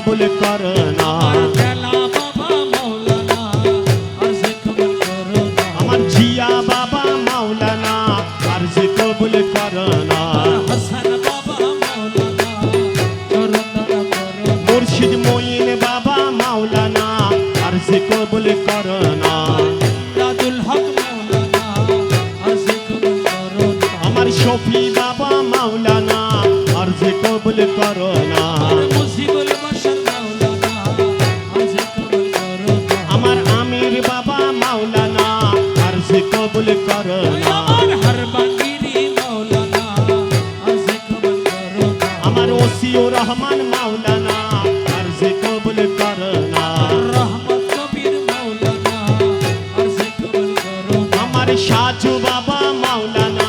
কবুল করনা আমার জিয়া বাবা মাওলানা আরজ কবুল করনা মুর্শিদ মঈন বাবা মাওলানা আরজ কবুল করনা আমার শফি বাবা মাওলানা আরজ কবুল করনা আমার আমির বাবা মাওলানা আরজ কবুল করনা আমার ওসিউর রহমান মাওলানা আরজ কবুল করনা আমার সাজু বাবা মাওলানা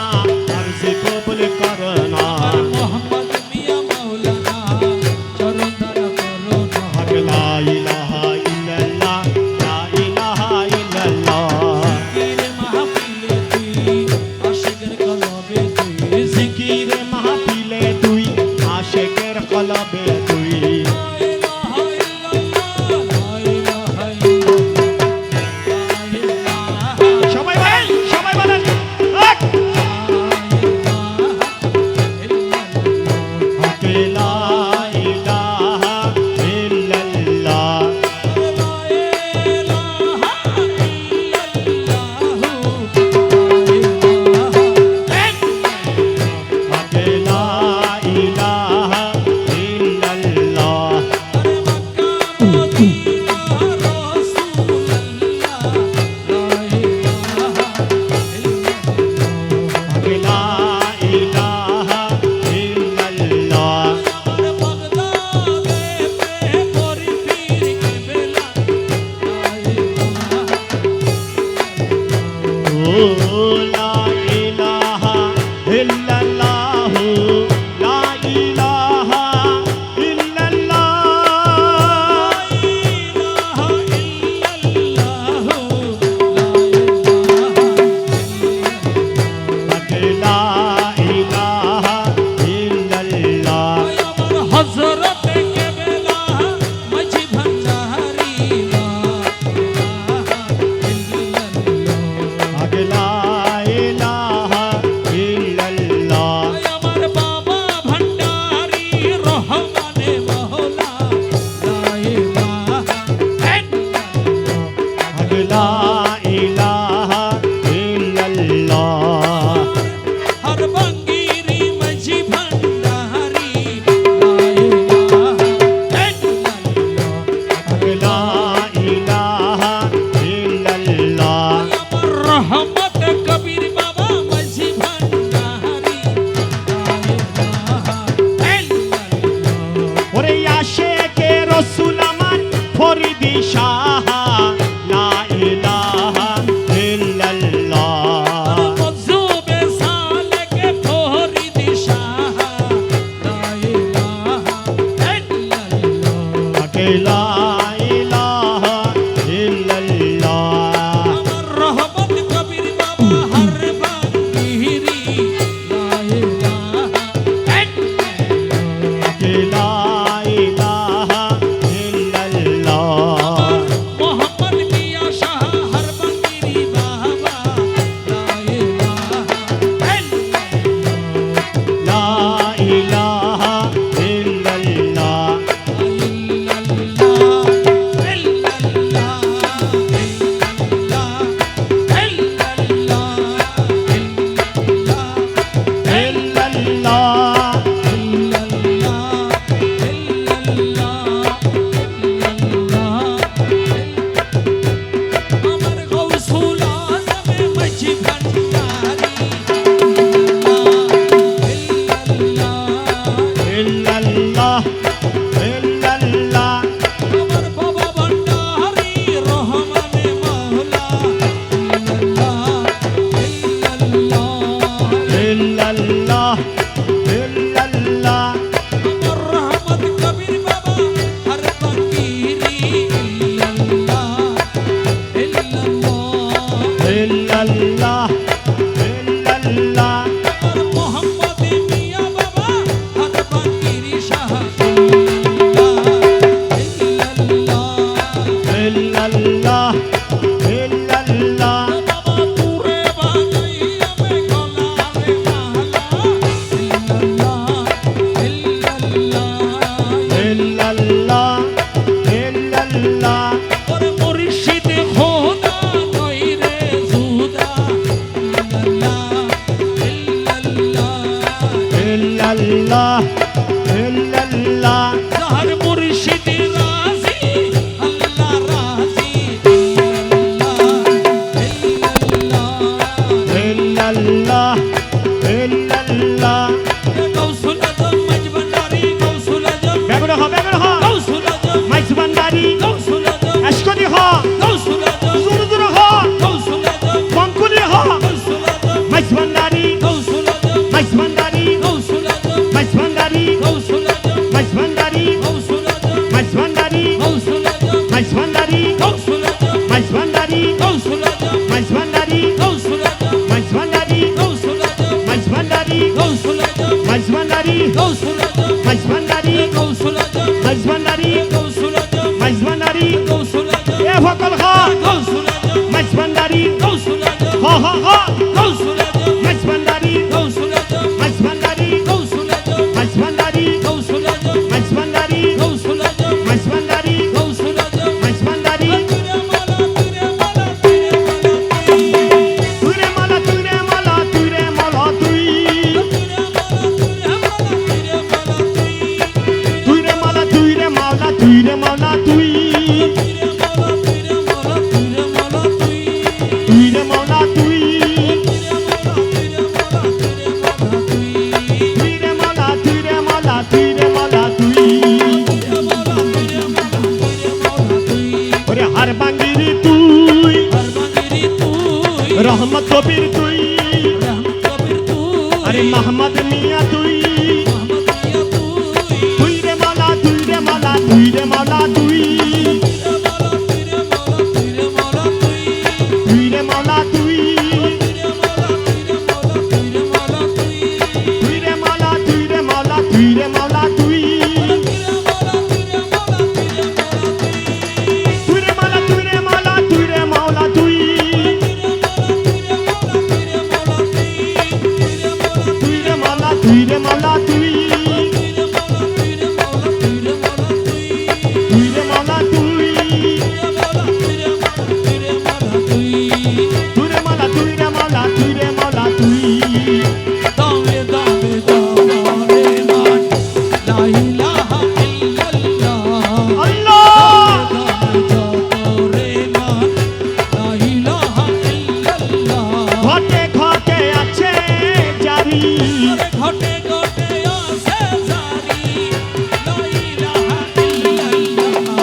আরজ কবুল করনা লা ইলাহা ইল্লাল্লাহ লা ইলাহা ইল্লাল্লাহ জিকির মাহফিলে তুই আশিকের কলবে তুই সবাই বলেন লা ইলাহা ইল্লাল্লাহ লা ইলাহা ইল্লাল্লাহ লা ইলাহা ইল্লাল্লাহ ও লা ইলাহা ইল্লাল্লাহ লা ইলাহা ইল্লাল্লাহ লা ইলাহা ইল্লাল্লাহ লা ইলাহা ইল্লাল্লাহ লা ইলাহা ইল্লাল্লাহ লা ইলাহা ইল্লাল্লাহ ওরে আশিকে রাসূল আমার ফরিদি শাহ লা ইলাহা ইল্লাল্লাহ লা ইলাহা ইল্লাল্লাহ লা ইলাহা ইল্লাল্লাহ লা ইলাহা ইল্লাল্লাহ মাওলা তুই রে মাওলা তুই রে মাওলা তুই রে মাওলা তুই রে মাওলা তুই ওরে হার বাঙ্গিরি তুই রহমত কবির তুই আরে মোহাম্মদ মিয়া তুই তুই রে মাওলা তুই রে মাওলা তুই রে মাওলা তুই তুই রে মাওলা তুই তুই রে মাওলা তুই রে মাওলা তুই রে মাওলা তুই তুই রে মাওলা তুই রে মাওলা তুই রে মাওলা তুই তুই রে মাওলা তুই রে মাওলা তুই তুই রে মাওলা তুই তুই রে মাওলা তুই রে মাওলা তুই রে মাওলা তুই আল্লাহ ঘটে ঘটে আছে জারি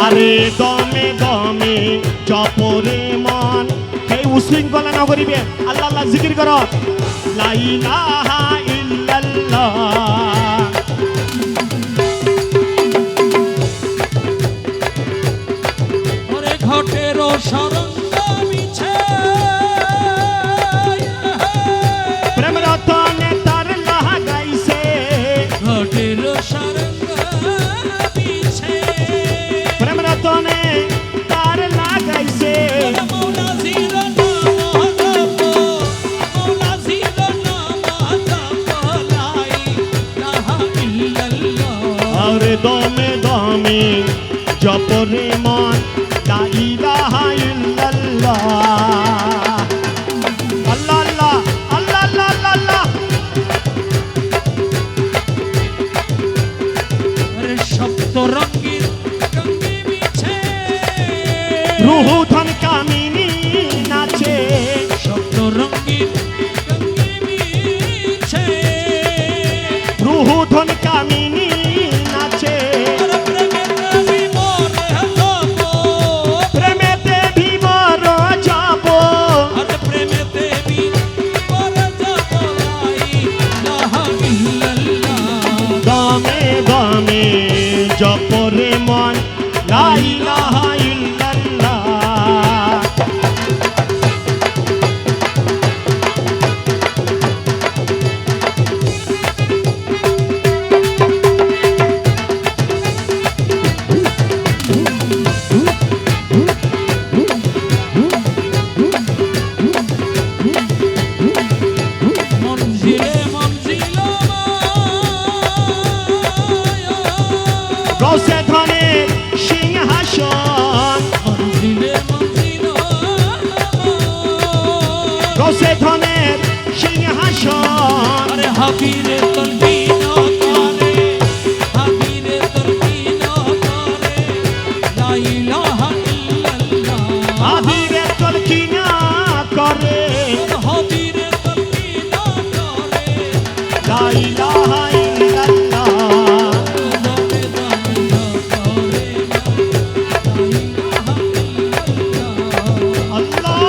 আরে দমে দমে জপরে মন এই উশৃঙ্খলা না করিবে আল্লাহ আল্লাহ জিকির কর লা ইলাহা ইল্লাল্লাহ ঘটের সরঙ্গ বিছে প্রেম রতনে তার লাগাইছে ঘটের সরঙ্গ বিছে প্রেম রতনে তার লাগাইছে মৌলা জির নাম জপ মৌলা জির নাম জপ লাই ইলাহা ইল্লাল্লাহ আরে দমে দমে জপরে মন লা ইলাহা ইল্লাল্লাহ আল্লাহ আল্লাহ আল্লাহ আল্লাহ আল্লাহ আরে সপ্ত রঙের রঙে বিছে রুহ ধন কামিনী নাচে সপ্ত রঙের রঙে বিছে রুহ ধন কামিনী নাচে প্রেমেতে ভীমর যাব দমে দমে জপরে মন লা ইলাহা ইল্লাল্লাহ গৌসে ধনের সিংহাসন গৌসে ধনের সিংহাসন হাবিরে তলবিন করে হাবিরে তলবিন করে লা ইলাহা ইল্লাল্লাহ আধিরে তলকিনা করে হাবিরে তলবিন করে লা ইলাহা ইল্লাল্লাহ দমে দমে করে লা ইলাহা ইল্লাল্লাহ আল্লাহ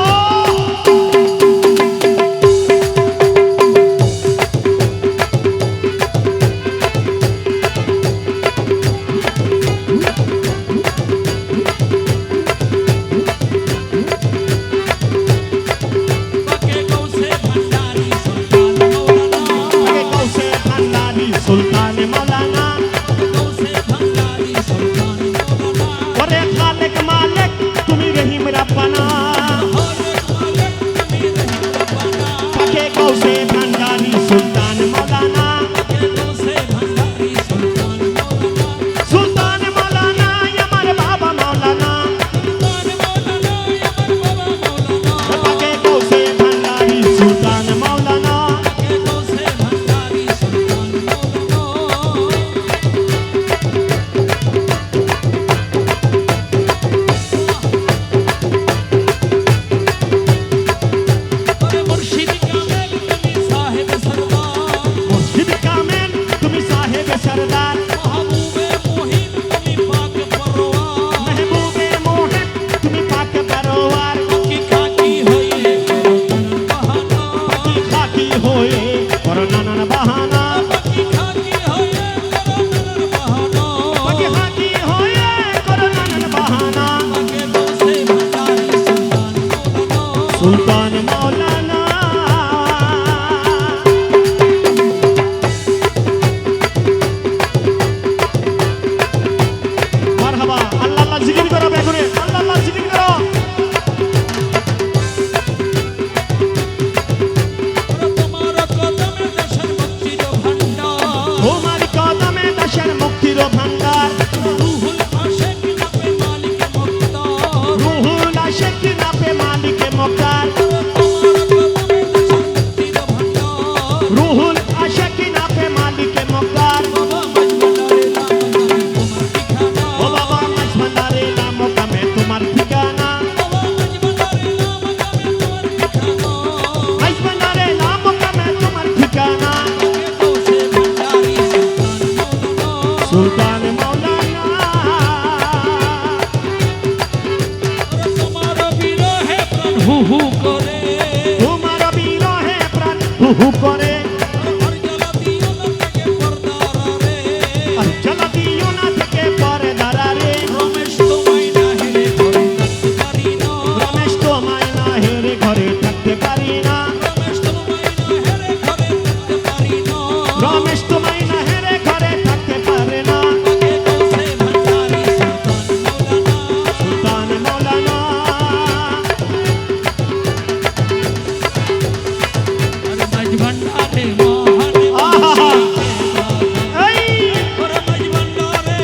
হু হু করে তোমার বিরহে প্রাণ হু হু করে আর জ্বালা দিও না থেকে পর্দার রে আর জ্বালা দিও না থেকে পর্দার রে রমেশ তোমায় না হেরে ঘরে থাকতে পারি না রমেশ তোমায় না হেরে ঘরে থাকতে পারি না রমেশ তোমায় না হেরে ঘরে থাকতে পারি না রমেশ তোমায় না হেরে ঘরে থাকতে পারে না আগে গৌসে ভান্ডারী সুলতান মৌলানা সুলতান মৌলানা আর মাঝ ভান্ডারে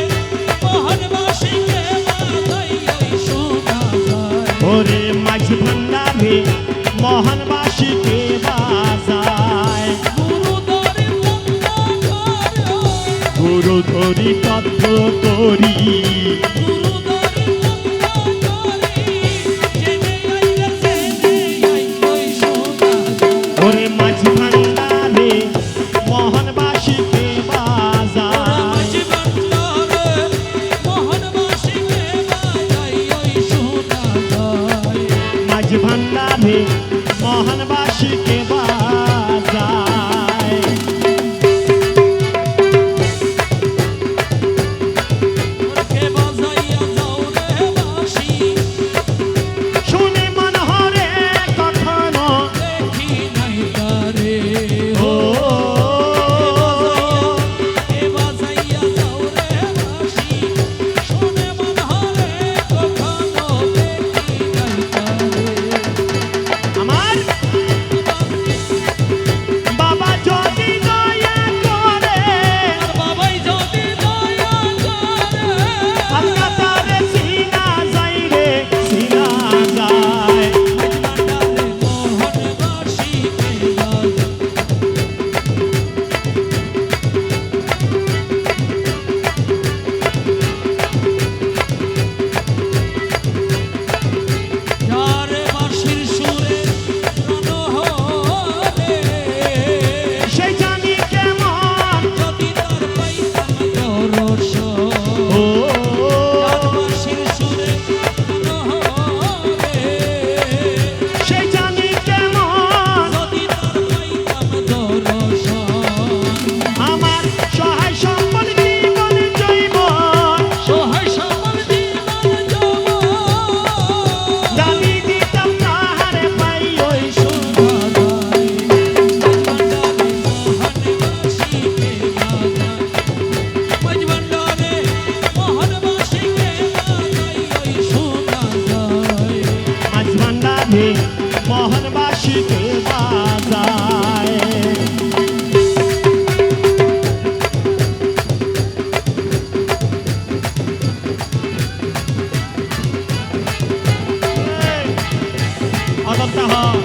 মহান বাসী কে বাধাই ওই শোনা যায় ওরে মাঝ ভান্ডারে মোহনবাসীকে বাজায় গুরু ধরি তত্ত্ব করি ওরে মাঝ ভান্ডারে মোহনবাসীকে বাজায় মাঝ ভান্ডারে মোহনবাসীকে বাজায় শুনে মন হরে কখনো ও আমার বাবা যদি দয়া করে আল্লাহ তারে সিনা যাই রে সিনা যায় সেই জানি কেমন ও সেই জানি কেমন আমার সহায় সম্বল জীবন জৈবন গালি দিতাম তাহারে পাই ওই মাঝ ভান্ডারে মোহনবাসীকে বাজায় অদত্তা হয়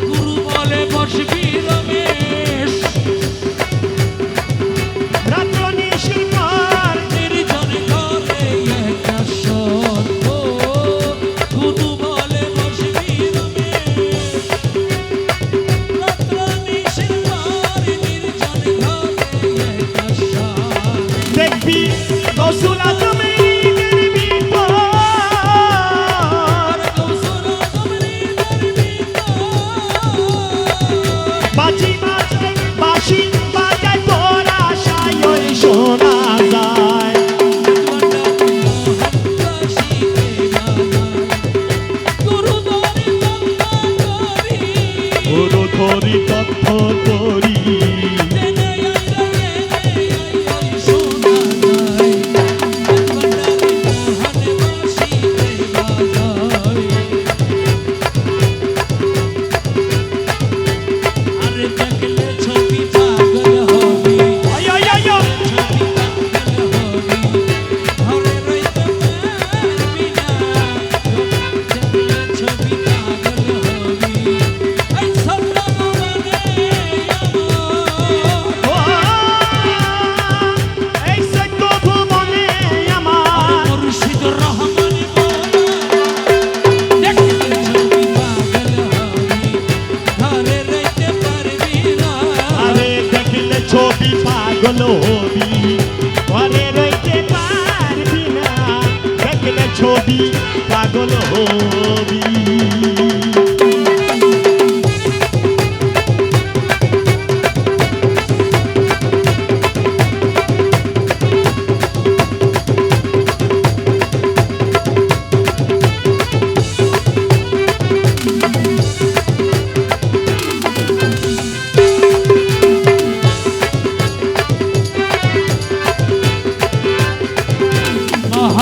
গুরু বলে বসবি রমেশ রাত্র নিশি পর নির্জন ঘরে একা সত্য গুরু বলে বসবি রমেশ রাত্র নিশির পর নির্জন ঘরে একা সত্য দেখবি গৌসুল আজমের বিপদ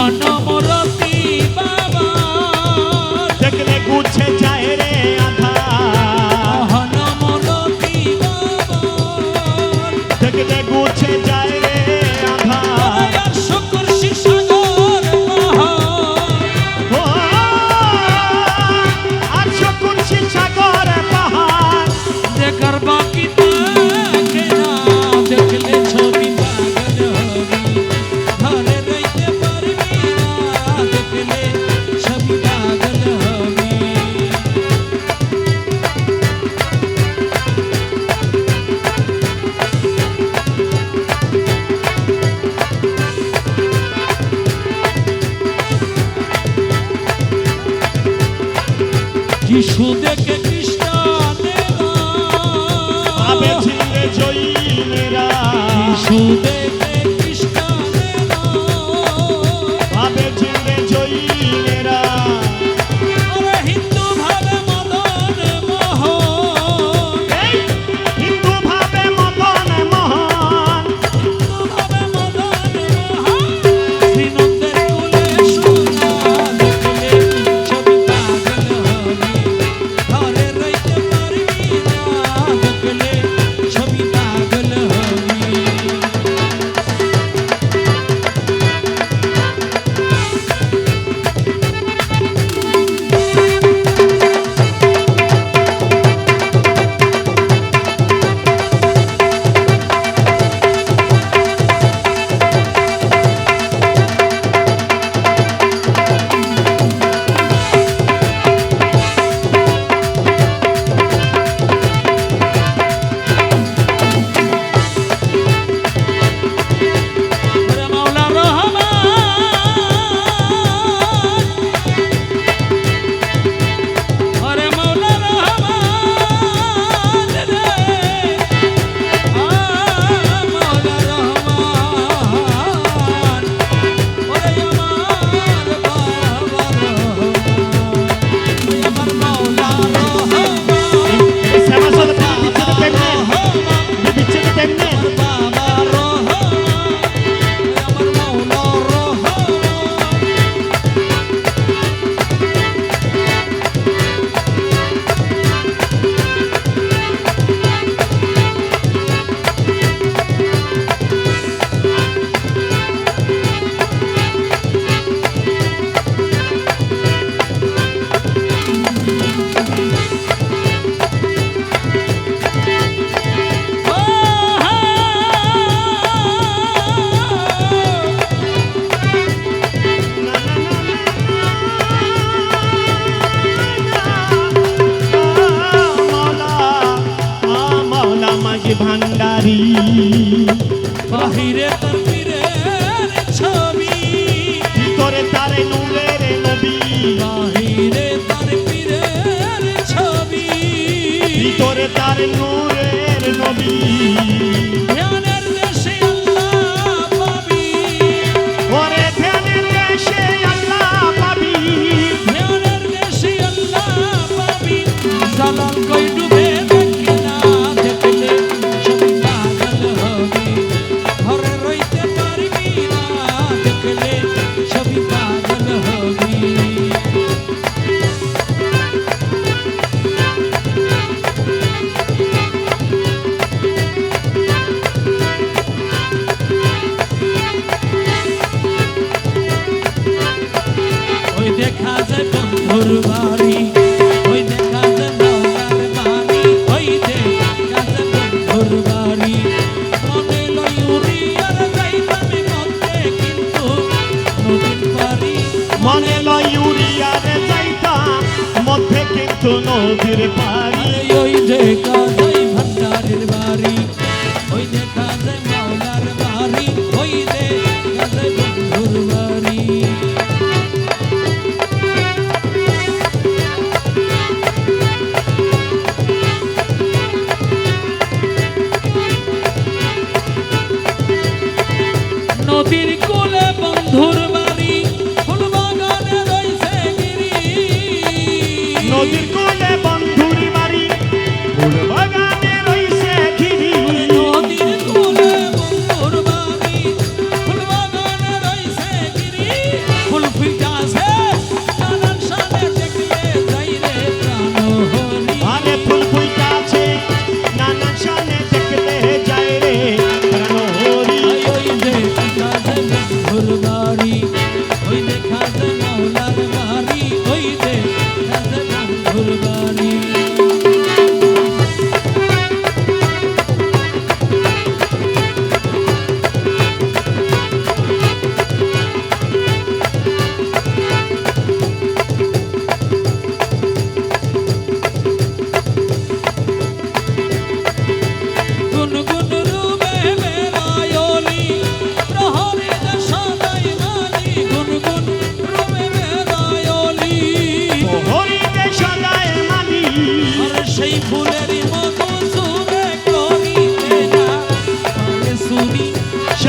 হনমরতি বাবা দেখলে গুছে যায় রে আধার, হনমরতি বাবা দেখলে গুছে যায় রে আধার। আর শুকর শিশাগর পাহাড় ও আছো কুরসি সাগর পাহাড়, দেখার বাকি থাকে না দেখলে ছবি পাগল হবি ঘরে রইতে পারবি না দেখলে ছবি পাগল হবি যিশু দেখে খ্রিস্টানেরা আবে ঝিলে জৈনেরা, যিশু দেখে খ্রিস্টানেরা আবে ঝিলে জৈনেরা, আরে হিন্দু ভাবে মদন মোহন এই হিন্দু ভাবে মদন মোহন, হিন্দু ভাবে মদন মোহন শ্রীনন্দের কুলে সোনা দেখলে ছবি পাগল হবি ঘরে রইতে পারবি না দেখলে ছবি পাগল হবি ওরে মাওলা রহমান ওরে মাওলা রহমান রে মাওলা রহমান ওরে আমার বাবা রহমান আমার মাওলা রহমান শ্যামা সদ বিচ্ছেদ তেমনে, আমার বাবা রহমান আমার মাওলা রহমান মাওলা মাঝি ভান্ডারি, বাহিরে তার পীরের ছবি ভিতরে তারে নূরের নবী, বাহিরে তার পীরের ছবি ভিতরে তার নূরের নবী, ধ্যানের দেশে আল্লাহ পাবি ওরে ধ্যানের দেশে আল্লাহ পাবি, ধ্যানের দেশে আল্লাহ পাবি জালাল কই ডুবে দেখে না দেখলে ছবি পাগল হবি ঘরে রইতে পারবি না দেখলে ছবি পাগল হবি ওই দেখা যায় বন্ধুর বাড়ি ওই দেখা যায় নৌকার বাড়ি ওই দেখা যায় বন্ধুর বাড়ি মনে লই উড়িয়ার যাইতামে মধ্যে কিন্তু নদীর পারি মনে লয় ইউরিয়ারে যাইতাম মধ্যে কিন্তু নদীর পাড়ি, ওই দেখা যায় ভান্ডারের বাড়ি ওই দেখা যায় মাওলার বাড়ি ওই দেখা যায় বন্ধুর বাড়ি নদীর কোলে বন্ধুর বাড়ি ফুল বাগানে রইছে গিরি নদীর কোলে বন্ধুর বাড়ি, ফুল বাগানে রইছে ঘিরি, নদীর কোলে বন্ধুর বাড়ি ফুল বাগানে রইছে গিরি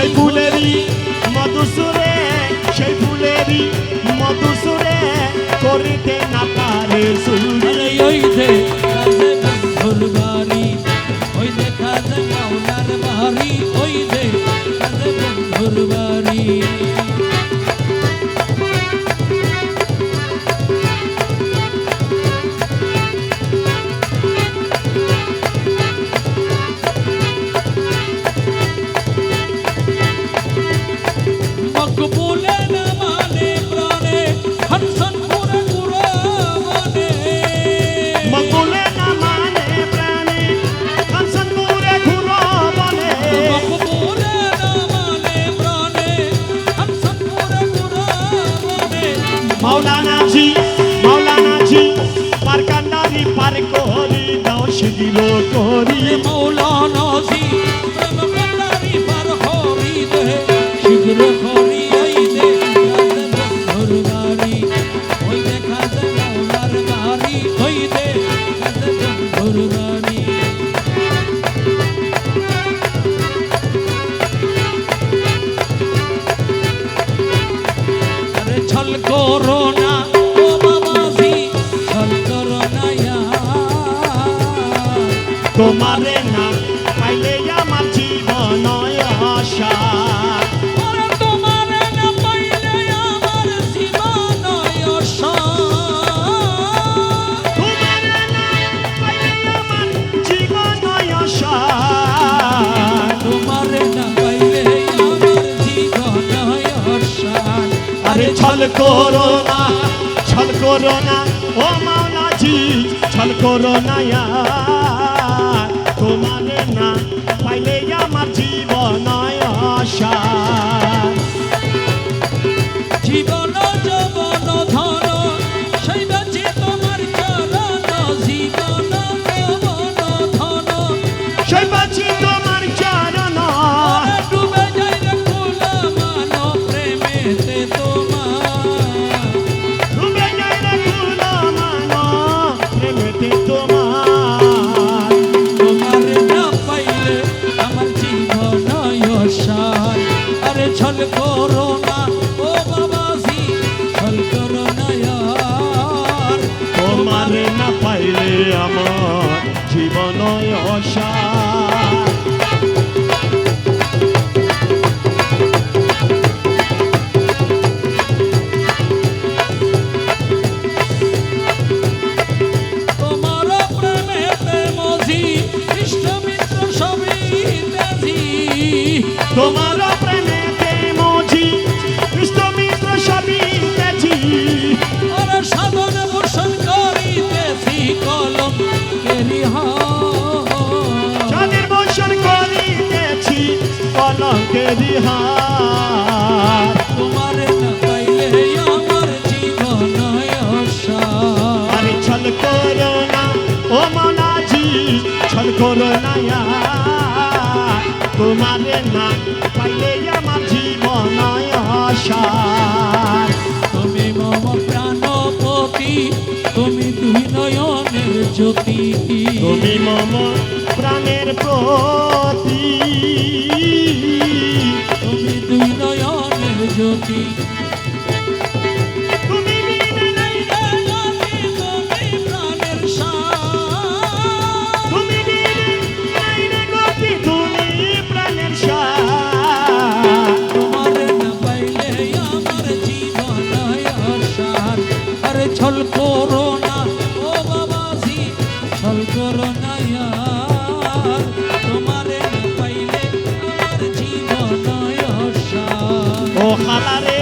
সেই ফুলেরই মধুসুরে সেই ফুলেরই মধুসুরে করিতে না পারে সুরে আরে ওই দেখা যে বন্ধুর বাড়ি ওই দেখা যে মাওলার বাড়ি ওই দেখা যে বন্ধুর বাড়ি মকবুলে না মানে প্রাণে হনসনপুরে কুরবানে মকবুলে না মানে প্রাণে হনসনপুরে ঘুরবনে মকবুলে না মানে প্রাণে হনসনপুরে কুরবানে মাওলানাজি পার কান্ডারি পার করি দাও শিগিল করি মৌলানা জি প্রেম কান্ডারি পার হরি দে শীঘ্র হরি আই দে বন্ধুর বাড়ি ওই দেখা যে মাওলার বাড়ি ওই দেখা যে বন্ধুর বাড়ি আরে ছল করো না ও বাবাজি ছল করো না তোমারে না পাইলে আমার জীবন আশা ওরে তোমারে না পাইলে আমার জীবন আশা তোমারে না পাইলে আমার জীবন আশা তোমারে না পাইলে আমার জীবন আশা আরে ছল করো না ও মাওলাজি ছল করো না ইয়ার তোমারে না পাইলে আমার জীবন আশা জীবন যৌবন ধন সেই বাঁচি তোমার চরণ জীবন যৌবন ধন সেই বাঁচি তোমার চরণ ওরে ডুবে যাই রে কুলা মান প্রেমেতে তোমার ডুবে যায় রে কুলো মানো প্রেমেতে তোমার তোমারে না পাইলে আমার জীবন অসার আরে ছল করো না ও বাবাজি ছল করো না আর তোমারে না পাইলে আমার জীবন আশা তোমার প্রেমেতে মজি ইষ্ট মিত্র সবই তেজি তোমার প্রেমেতে মজি ইষ্টমিত্র সবই তেজি ওরে সাধন ভূষণ করিতেছি কলম কেরি যাদের বর্ষণ করিতেছি কলঙ্কেরি হার তোমারে না পাইলে আমার জীবন অসার আরে ছল করো না ও মাওলাজি ছল করো না ইয়ার তোমারে না পাইলে আমার জীবন আশা তুমি মম প্রাণপতি তুমি দুই নয়নের জ্যোতি তুমি মম প্রাণের প্রতি তুমি দুই নয়নের জ্যোতি তুমি বিনে নাই রে গতি, তুমি প্রাণের সার তুমি বিনে নাই রে গতি তুমি প্রাণের সার তোমারে না পাইলে আমার জীবন অসার আরে ছল করো না ও বাবাজি ছল করো না আর তোমারে না পাইলে আমার জীবন অসার ও খালা রে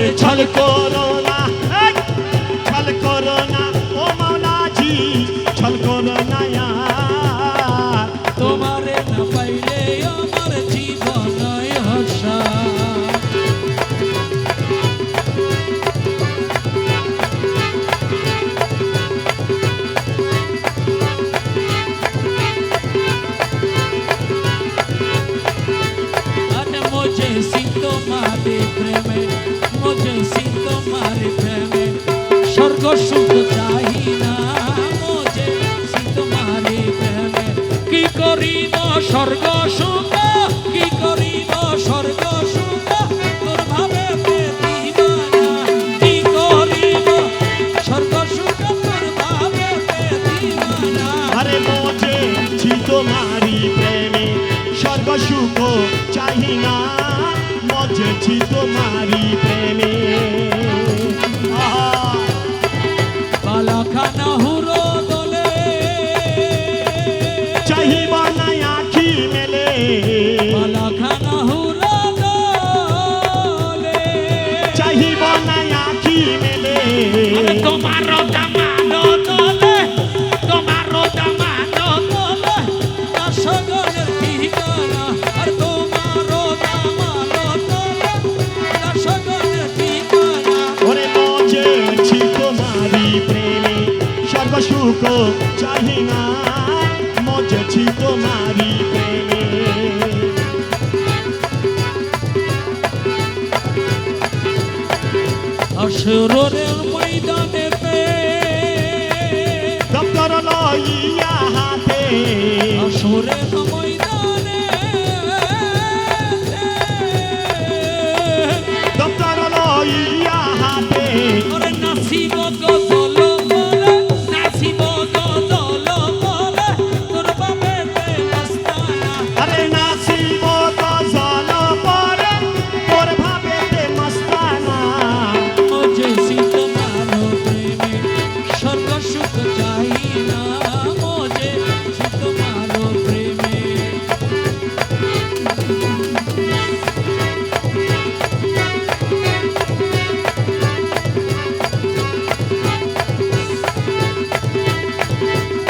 আরে ছল করো না, এই, ছল করো না ও মাওলাজি, ছল করো না ইয়ার। তোমারে না পাইলে আমার জীবন হাসা। আরে মুঝে সিং তোমারে প্রেমে, মুঝে সিং তোমারে প্রেমে, স্বর্গ সুখ চাই না, মুঝে সিং তোমারে প্রেমে। কি করিব স্বর্গ সুখ, কি করিব স্বর্গ সুখ, তোর ভাবে দিবানা। কি করিব স্বর্গ সুখ, তোর ভাবে দিবানা। আরে মোজে ছি তোমারি প্রেমে, স্বর্গ সুখ চাহি না, মোজে ছি তোমারি প্রেমে। আহা, বালাখানা হুরো দলে, চাহিব না আখি মেলে, বালাখানা হুরো দলে। চাহিব না আখি মেলে। আরে তোমারও দামানো দলে, তোমারও দামানো দলে, দাসগণের ঠিকানা। আর তোমারও দামানো দলে, দাসগণের ঠিকানা। ওরে মোজে ছি তোমারি প্রেমে, স্বর্গ সুখ চাহি না, মোজে ছি তোমারি প্রেমে। আসরের ময়দানেতে, দপ্তর লইয়া হাতে, আসরের ময়দানে, দপ্তর লইয়া হাতে। আরে নাচিব গজল বলে, নাচিব গজল বলে, তোর বাপেতে মস্তানা। আরে নাচিব গজল পরে, তোর ভাবেতে মস্তানা। মুঝে সি তোমারো প্রেমে, স্বর্গ সুখ চাই না, মুঝে সি তোমারো প্রেমে।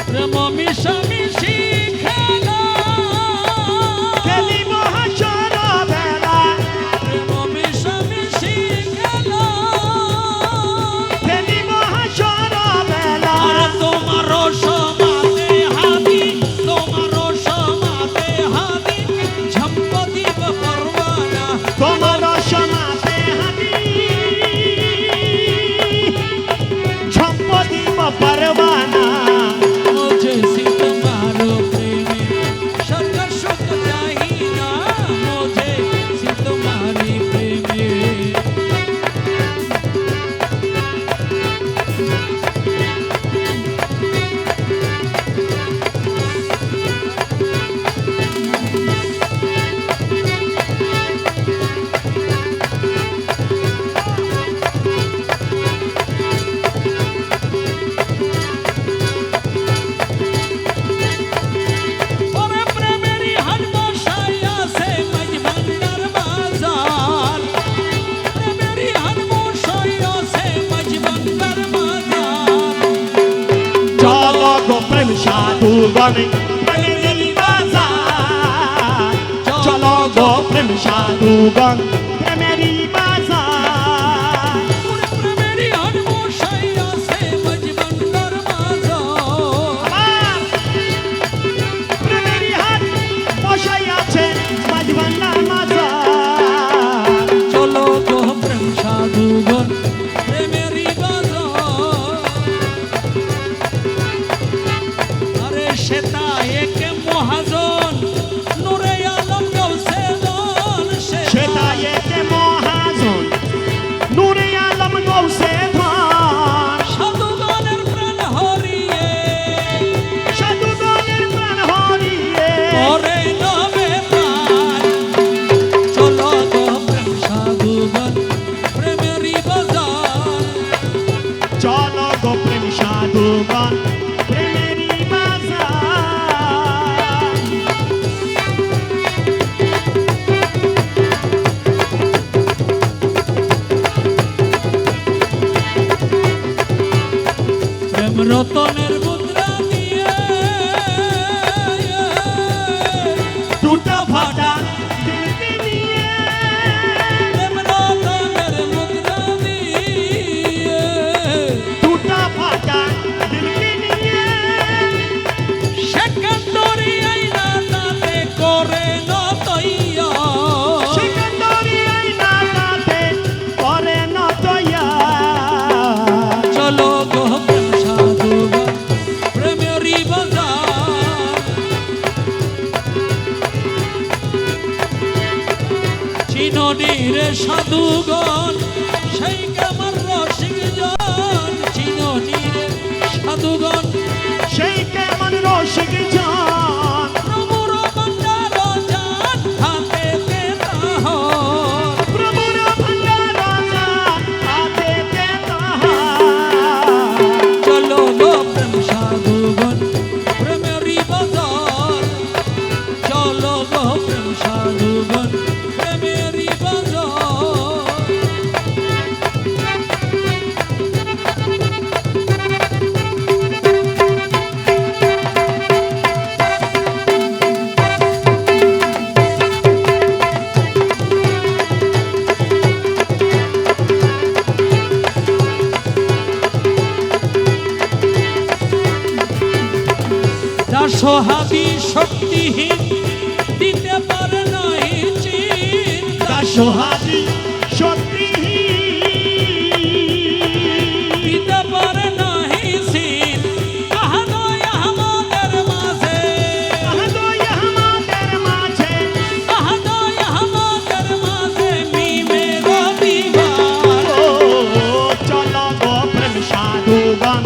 প্রেম মিশামিশি খেলা, খেলিব হাসর বেলা, প্রেম মিশামিশি খেলা। খেলিব হাসর বেলা। আর তোমারও সমাতে হাদি, তোমারও সমাতে হাদি, ঝম্প দিব পরবানা। তোমার সমাতে হাতি, ঝম্প দিব পরবানা। মুঝে সি তোমারো প্রেমে, স্বর্গ সুখ চাই না, মুঝে সি তোমারি প্রেমে। ওরে প্রেমেরই হাট বসাইয়া সে মজভান্ডার বাজার, প্রেমেরই হাট বসাইয়া সে মজভান্ডার বাজার। চলো গো প্রেম সাধুগণ প্রেমেরই বাজার, চলো গো প্রেম সাধুগণ প্রেমেরই বাজার। ওরে প্রেমেরই হাট বসাইয়া সে মজভান্ডার বাজার। আমার প্রেমেরই হাট বসাই আছে মাঝবান্ডার মাজার। চলো গো প্রেম সাধুগণ প্রেমেরই বাজার। আরে সেটা একে মহাজন, নূরে আলম গৌসে দন, সেটা একে রতনের মুদ্রা দিয়ে टूटा फाटा दिल के लिए প্রেম রতনের মুদ্রা দিয়ে टूटा फाटा दिल के लिए সেকেন্ডরি আইনা তাতে করে নতইয়া सिकंदरी आईना नाते करे न तो यार চলো গো প্রেম সাধুগণ প্রেমেরই বাজার চিননির সাধুগণ সেই কেমন রসিক জন চিননির সাধুগণ সেই কেমন রসিক জান প্রভুর ভাণ্ডার জান হাতেতে তাহার প্রভুর ভান্ডার রাজা হাতে তে তাহার চলো গো প্রেম সাধুগণ প্রেমেরই বাজার চলো গো প্রেম সাধুগণ প্রেমেরই বাজার দাসহাবি শক্তিহীন দিতে পারে নাই চিন দাসহাজি সত্যি দিতে পারে নাই চিন আহাদয় আমাদের মাঝে আহদয় আমাদের মাঝে আহাদয় আমাদের মাঝে মিমে রবিবার ও চলো গো প্রেম সাধুগণ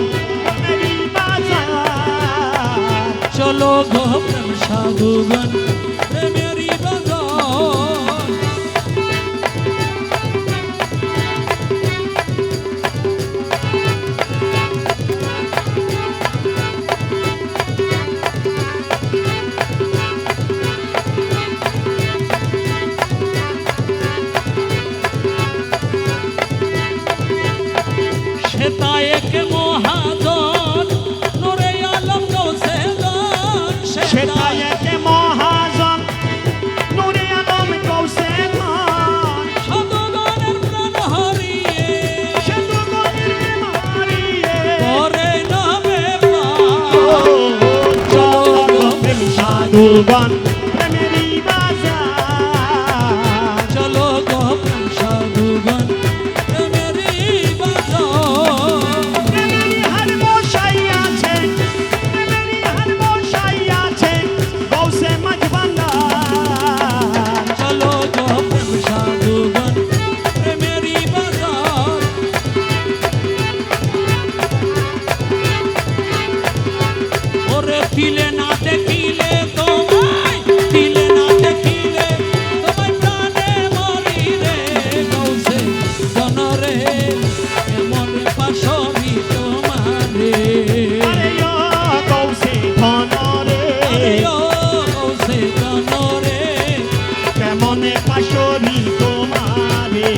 মেরি বাজার চলো গো প্রেম সাধুগণ প্রেমেরই বাজার শ্বেতায়েক মহাজন নূরে আলম গৌসে গান সেটাকে মহাজন নুরে আলম কৌশে খান সাধুগণের প্রাণ হারিয়ে সেতুগণের মারিয়ে করে নামে ও চলো গো প্রেম সাধুগণ প্রেমেরি বাজার চলো গো প্রেম সাধুগণ প্রেমেরই বাজার প্রেমেরি হার বসাই আছে প্রেমেরি হার বসাই আছে কৌশে মজবান্দার চলো গো প্রেম সাধুগণ প্রেমেরই বাজার ওরে তিলে না দেখিলে তোমায় তিলে না দেখিলে তোমায় প্রাণে মরি রে গৌসে জনরে এমন পাশরি তোমারে আরে ও কৌশে ধনরে আরে ও গৌসে জনরে কেমনে পাশরি তোমারে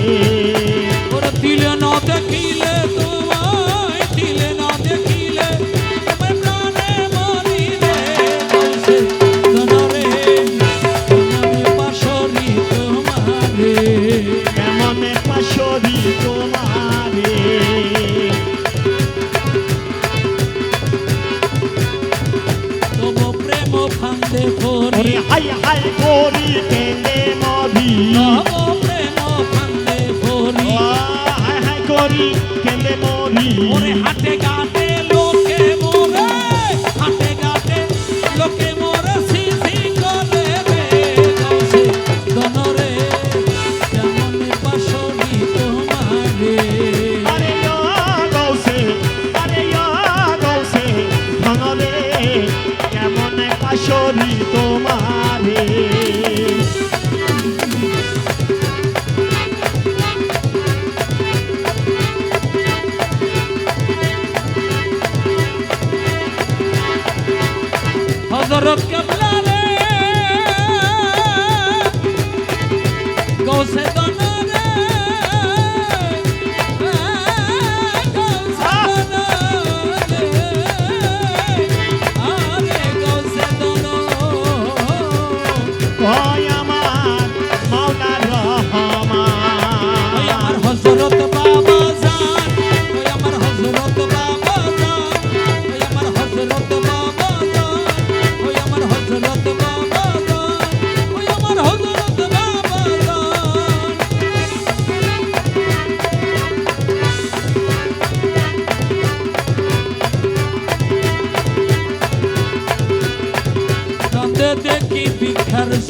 ওরে তিলে না দেখিলে তোমায় তিলে না দেখিলে তোমায় প্রাণে মরি রে গৌসে জনরে জনরে পাশরি তোমারে কেমনে পাশরি তোমারে তবু প্রেম ফান্দে পড়ি ওরে হাই হাই করি কেলে মরি তবু প্রেম ফান্দে পড়ি ও হাই হাই করি কেলে মরি ওরে হাটে ঘাটে লোকে মোরে হাটে ঘাটে লোকে মোরে সিসি করে রে গৌসে দনরে যেমন পাশরি তোমারে আরে ও গৌসে ধনরে কেমনে পাশরি তোমারে হযরত কেবলা রে গৌসে দনরে গৌসে দনরে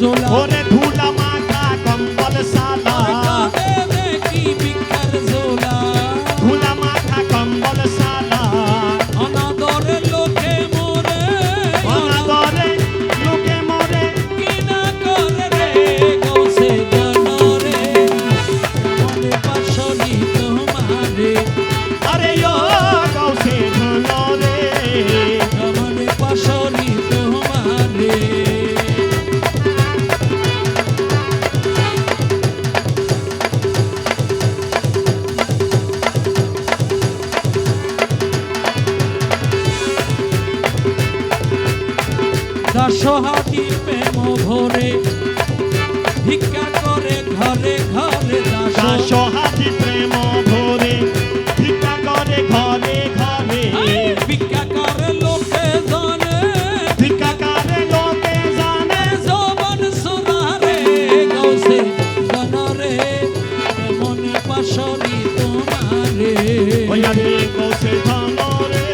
জোলা ওরে ধুলা মাখা কম্বল সালা কাঁদে দেখি ভিক্ষার জোলা ধুলা মাখা কম্বল সালা অনাদরে লোকে মোরে অনাদরে লোকে মরে কিনা করে রে গৌসে জনরে মনে পাশনি তোমারে আরে ও গৌসে ধনরে মনে পাশনি তোমারে দাসহাতি প্রেম ভরে ভিক্ষা করে ঘরে ঘরে দাস সহাতি প্রেম ভরে ভিক্ষা করে ঘরে ঘরে ভিক্ষা করে লোকে জানে ভিক্ষা করে লোকে জানে জবান সোনারে গৌসে জনরে মনে পাশনি তোমারে ওয়ারে গৌসে ধনরে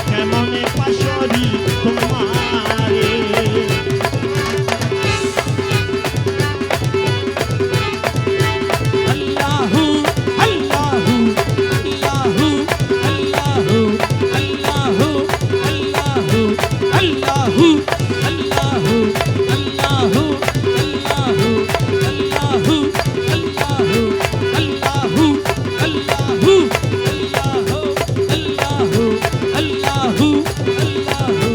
কেমনে পাশরি তোমারে আল্লাহু আল্লাহু আল্লাহু আল্লাহু আল্লাহু আল্লাহু আল্লাহু আল্লাহু আল্লাহু আল্লাহু আল্লাহু আল্লাহু আল্লাহু আল্লাহু আল্লাহু আল্লাহু আল্লাহু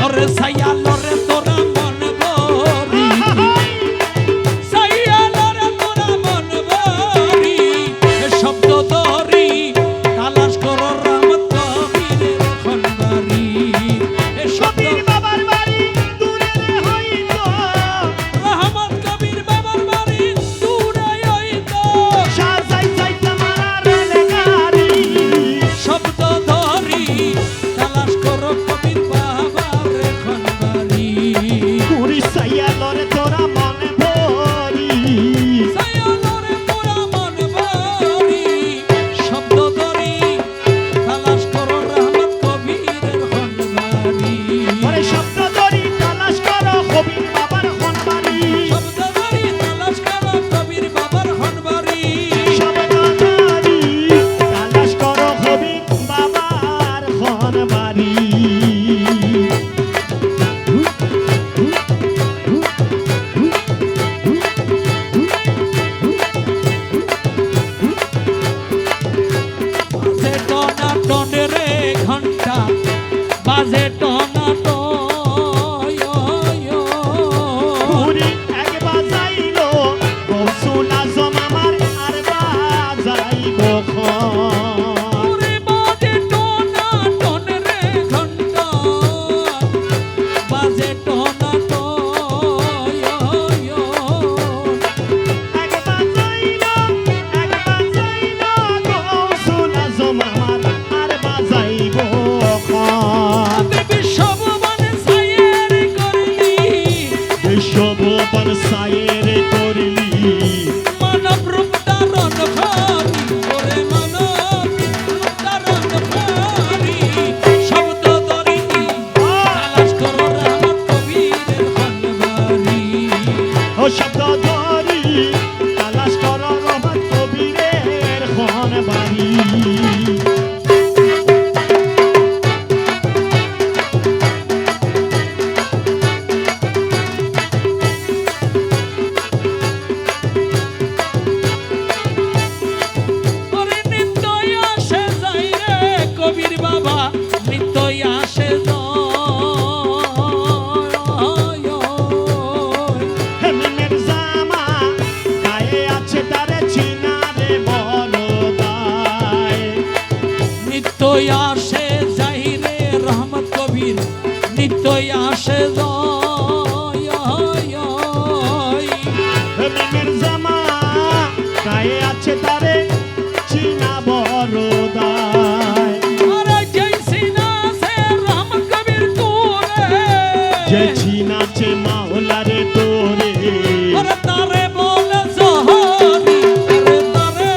ওরে সাইয়া লরে তোরা মন ভরি সাইয়া লরে তোরা মন ভরি শব্দ ধরি তালাশ করো রহমত কবিরের খনবারি শব্দ কবির বাবার বাড়ি দূরে হইতো রহমত কবির বাবার বাড়ি দূরে হইতো সাজাই যাইতে মারার লেগারি শব্দ ধরি তালাশ করো কবির বাবার খনবারি পুরি সাইয়া লরে তোরা মনে ভরি সাইয়া লরে তোরা মন ভরি শব্দ ধরি তালাশ করো রহমত কবিরের খনবারি ওরে শব্দ ধরি তালাশ করো কবির বাবার খনবাড়ি শব্দ ধরি তালাশ করো কবির বাবার খনবারি শব্দ ধরি তালাশ করো কবির বাবার খনবাড়ি বাজে টনা টনে রে ঘন্টা বাজে টনা পুরি এক বাজাইলো গৌসুল আজম আমার আর বাজাইবো খন বাজে টনা টনে রে ঘন্টা বাজে টনা এক বাজাইলো গৌসুল আজম আমার আর বাজাইবো খন সব মানে সায়ের করলি এসব বনসাইয়ের করলি মানব রূপ ধারণ করি ওরে মানব রূপ ধারণ করি শব্দ ধরি তালাশ করো রহমত কবিরের খনবারি ও শব্দ ধরি তালাশ করো রহমত কবিরের খনবাড়ি ওরে নিত্যই আসে যাই রে কবির বাবা নিত্যই আসে হেমিনের জামা গায়ে আছে তারে চিনারে বলদায় নিত্যই আসে যাই রে রহমত কবির নিত্যই আসে হেমিনের জামা গায়ে আছে তারে চিনা বড়দায় আরে জয়সি না সে রহমত কবির তোরে যে চিনাছে মাওলারে তোরে ওরে তারে বলে জহরি ওরে তারে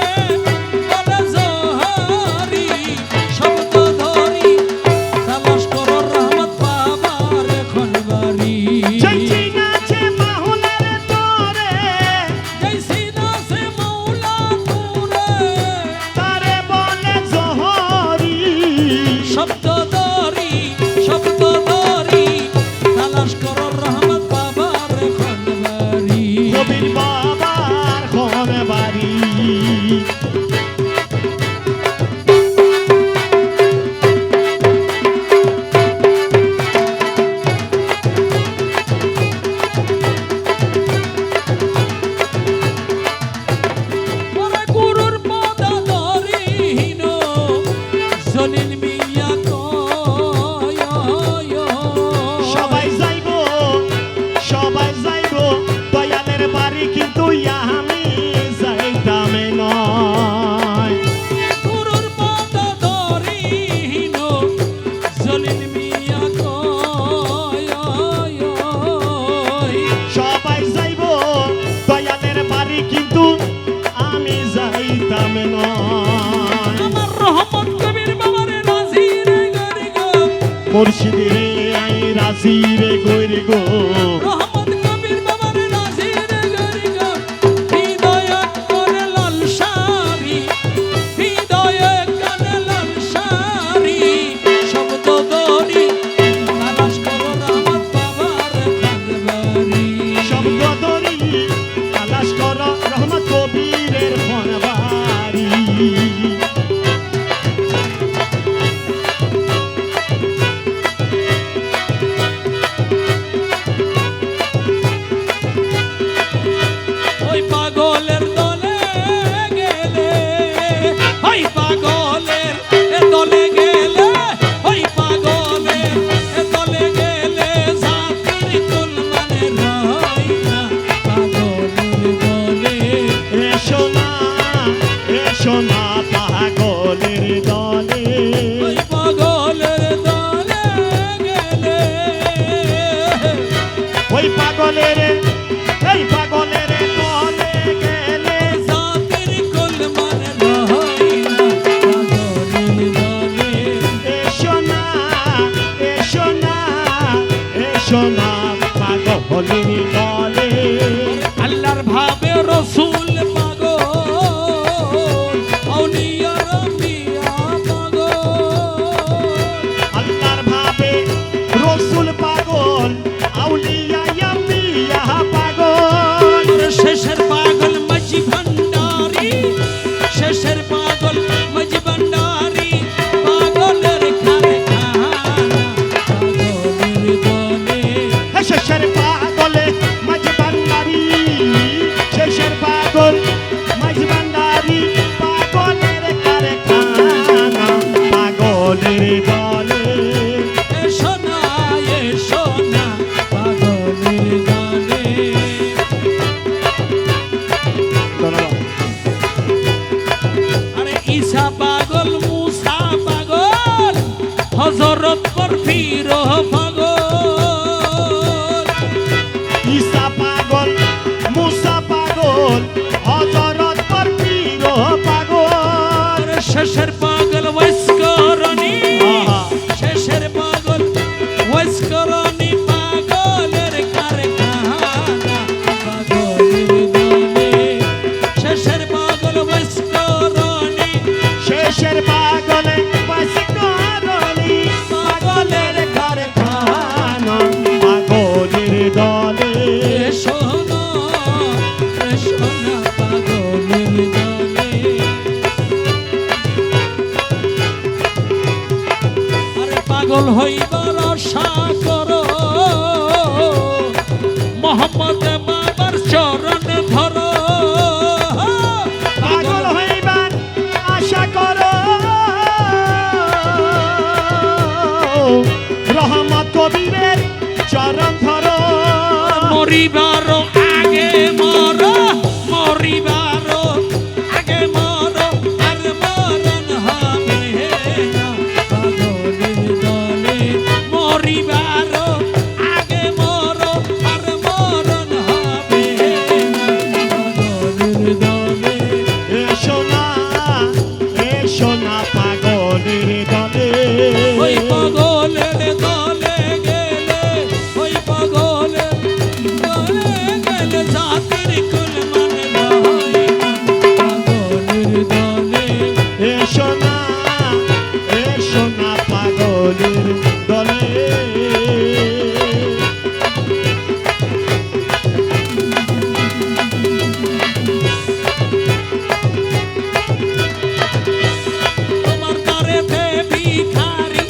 বলে মুর্শিদি রে আই রাজি রে গৈর গো রহমত কবির বাবার নাজির গরিগ হৃদয় করে লাল সারি হৃদয় কানে লাল সারি শব্দ দরি তালাশ করো রহমত বাবার খানবাড়ি শব্দ দরি তালাশ কর রহমত কবিরের ফনবাড়ি ওই পাগলের দলে গেলে ওই পাগলের দলে গেলে ওই পাগলের দলে গেলে জাতির কুল মানে রই না পাগলের দলে এসো না পাগলের দলে ওই পাগলের দলে গেলে ওই পাগলের দলে গেলে জাতির কুল মানে রই না পাগলের দলে এসো না পাগলের দলে আল্লাহর ভাবে রসুল পাগল আউলিয়ার আম্বিয়া পাগল আল্লাহর ভাবে রসুল পাগল আউলিয়া আম্বিয়া পাগল শেষের পাগল মাঝি ভান্ডারি শেষের পাগল মাঝি ভান্ডারি পাগলের খানে খানা পাগলের দলে শেষের পাগলে মাঝ ভান্ডারি শেষের পাগল মাঝ ভান্ডারি পাগলের কারখানা পাগলের দলে এসো না পাগলের দলে ধন্যবাদ আরে ঈসা পাগল মুসা পাগল হযরত পর পীর পাগল ঈসা পাগল মুসা পাগল হযরত পর পীর পাগল আরে শেষের পাগল ওয়াইসকরণী শেষের পাগল ওয়াইসকরণী পাগলের কারখানা পাগলের দলে শেষের পাগল ওয়াইসকরণী শেষের পাগলে বাস করলি পাগলের কারখানা পাগলের দলে এসো না পাগলের দলে আরে পাগল হইবার আশা করো মোহাম্মদ বাবার চরণ ধরো পাগল হইবার আশা করো রহমত কবিরের চরণ ধরো মরিবার আগে মরিবার আগে আর মরণ হবে না পাগলের দলে মরিবার আগে আর মরণ হবে না পাগলের দলে এসো না পাগলের দলে ওই পাগলের দলে গেলে ওই পাগলের দলে গেলে জাতির কুল মানে রই না পাগলের দলে এসো না পাগলের দলে তোমার দ্বারেতে ভিখারি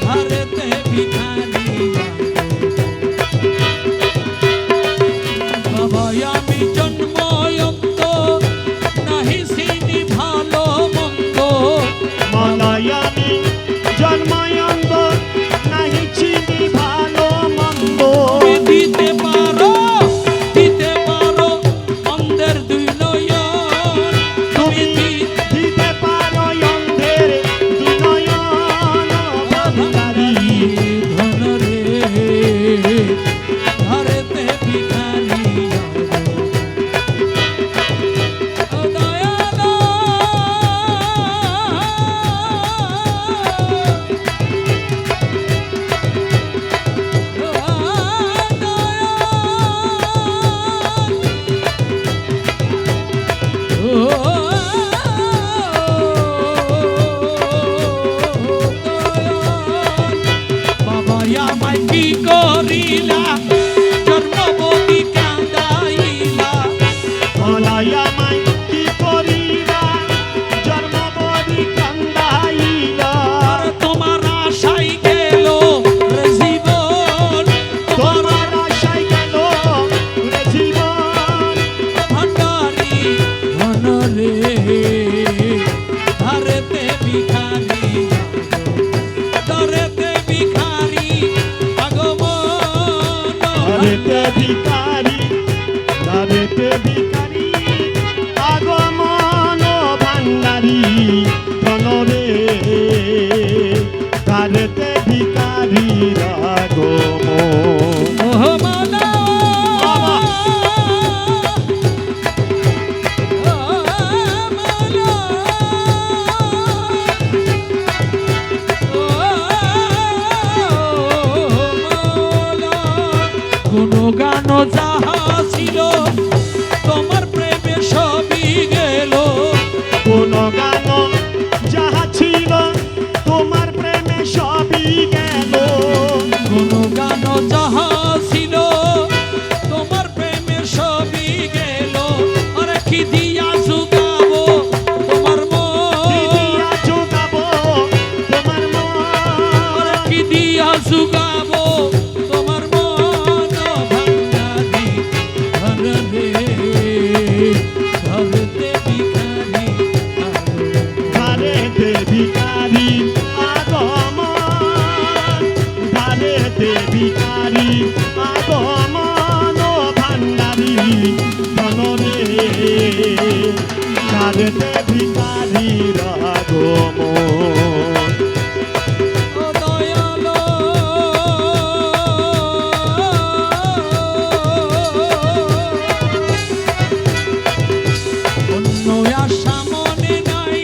ধারেতে ভিখারি বাবা আমি জন্ময়ন্ত নাহি চিনি ভালো মন্দ মালায়ামি জন্মায়ন্দ নাহি চিনি ভালো মন্দ তুমি দিতে পারো অন্ধের দুই নয়ন তুমি দিতে পারো অন্ধের দুনয়ন ভান্ডারি ধন রে ধারেতে ভিখারি ও দয়ালো বাবা আমায় কি করিলা জন্মবতী কান্দাইলা মালায়ামাই কি করিলা জন্মবদি কান্দাইলা আর তোমার আশাই গেল রে জীবন তোমার আশায় গেল রে জীবন ভান্ডারি ধন রে ধারেতে ভিখারি ধারেতে ভিখারি আগমন দারেতে ভিখারি আগমন ভান্ডারি ধনরে দারেতে ভিখারি আগমন ওহ মালা বাবা। কোন গান যাহা ছিল তোমার প্রেমে সবই গেল কোন গান যাহা ছিল তোমার প্রেমে সবই গেল কোন গান যাহা ছিল তোমার প্রেমে সবই গেল আরে কি দিয়া জুগাবো তোমার দিদিয়া মন জোগাবো তোমার মন আরে কি দিয়া জুগাবো তোমার মন ভান্ডারি ধরলে ধরতে ভিখারি ধারেতে ভিখারি আগমন ধারেতে ভিখারি আগমন ভান্ডারি ধনরে ধারেতে ভিখারির আগমন ও দয়ালো অন্য আশা মনে নাই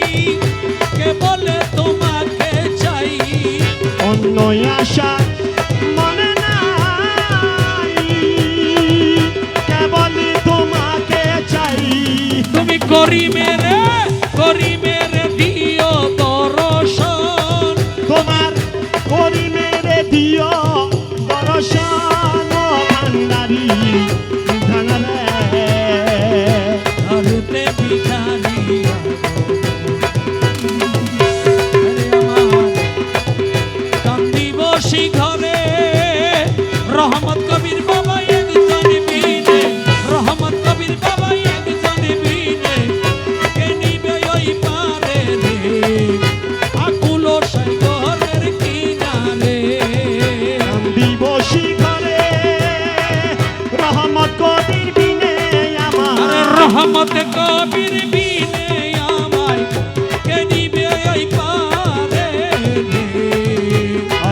কেবলে তোমাকে চাই অন্য আশা মনে নাই কেবল তোমাকে চাই তুমি করি মেরে দিও দর্শন তোমার করি মেরে দিও দর্শন ভান্ডারি ধনরে ধরতে ভিখারি আরে আমার কান্দি বসি ঘরে রহমত কবির বাবা একজন বিনে রহমত কবির বাবা একজন বিনে কে নিবে ওই পারে রে আকুল সাগরের কিনারে দিবসী ঘরে রহমত কবির বিনে আমার আরে রহমত কবির বিনে আমায় কে নিবে ওই পারে রে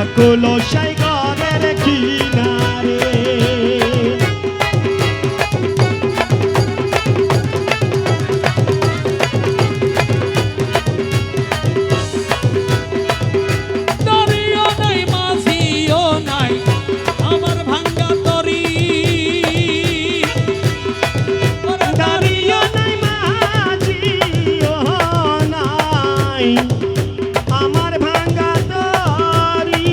আকুল সাগরের কিনারে দরিও নাই মাঝিও নাই আমার ভাঙ্গা তরি দাঁড়িয়ে নাই মাঝিও নাই আমার ভাঙ্গা তরি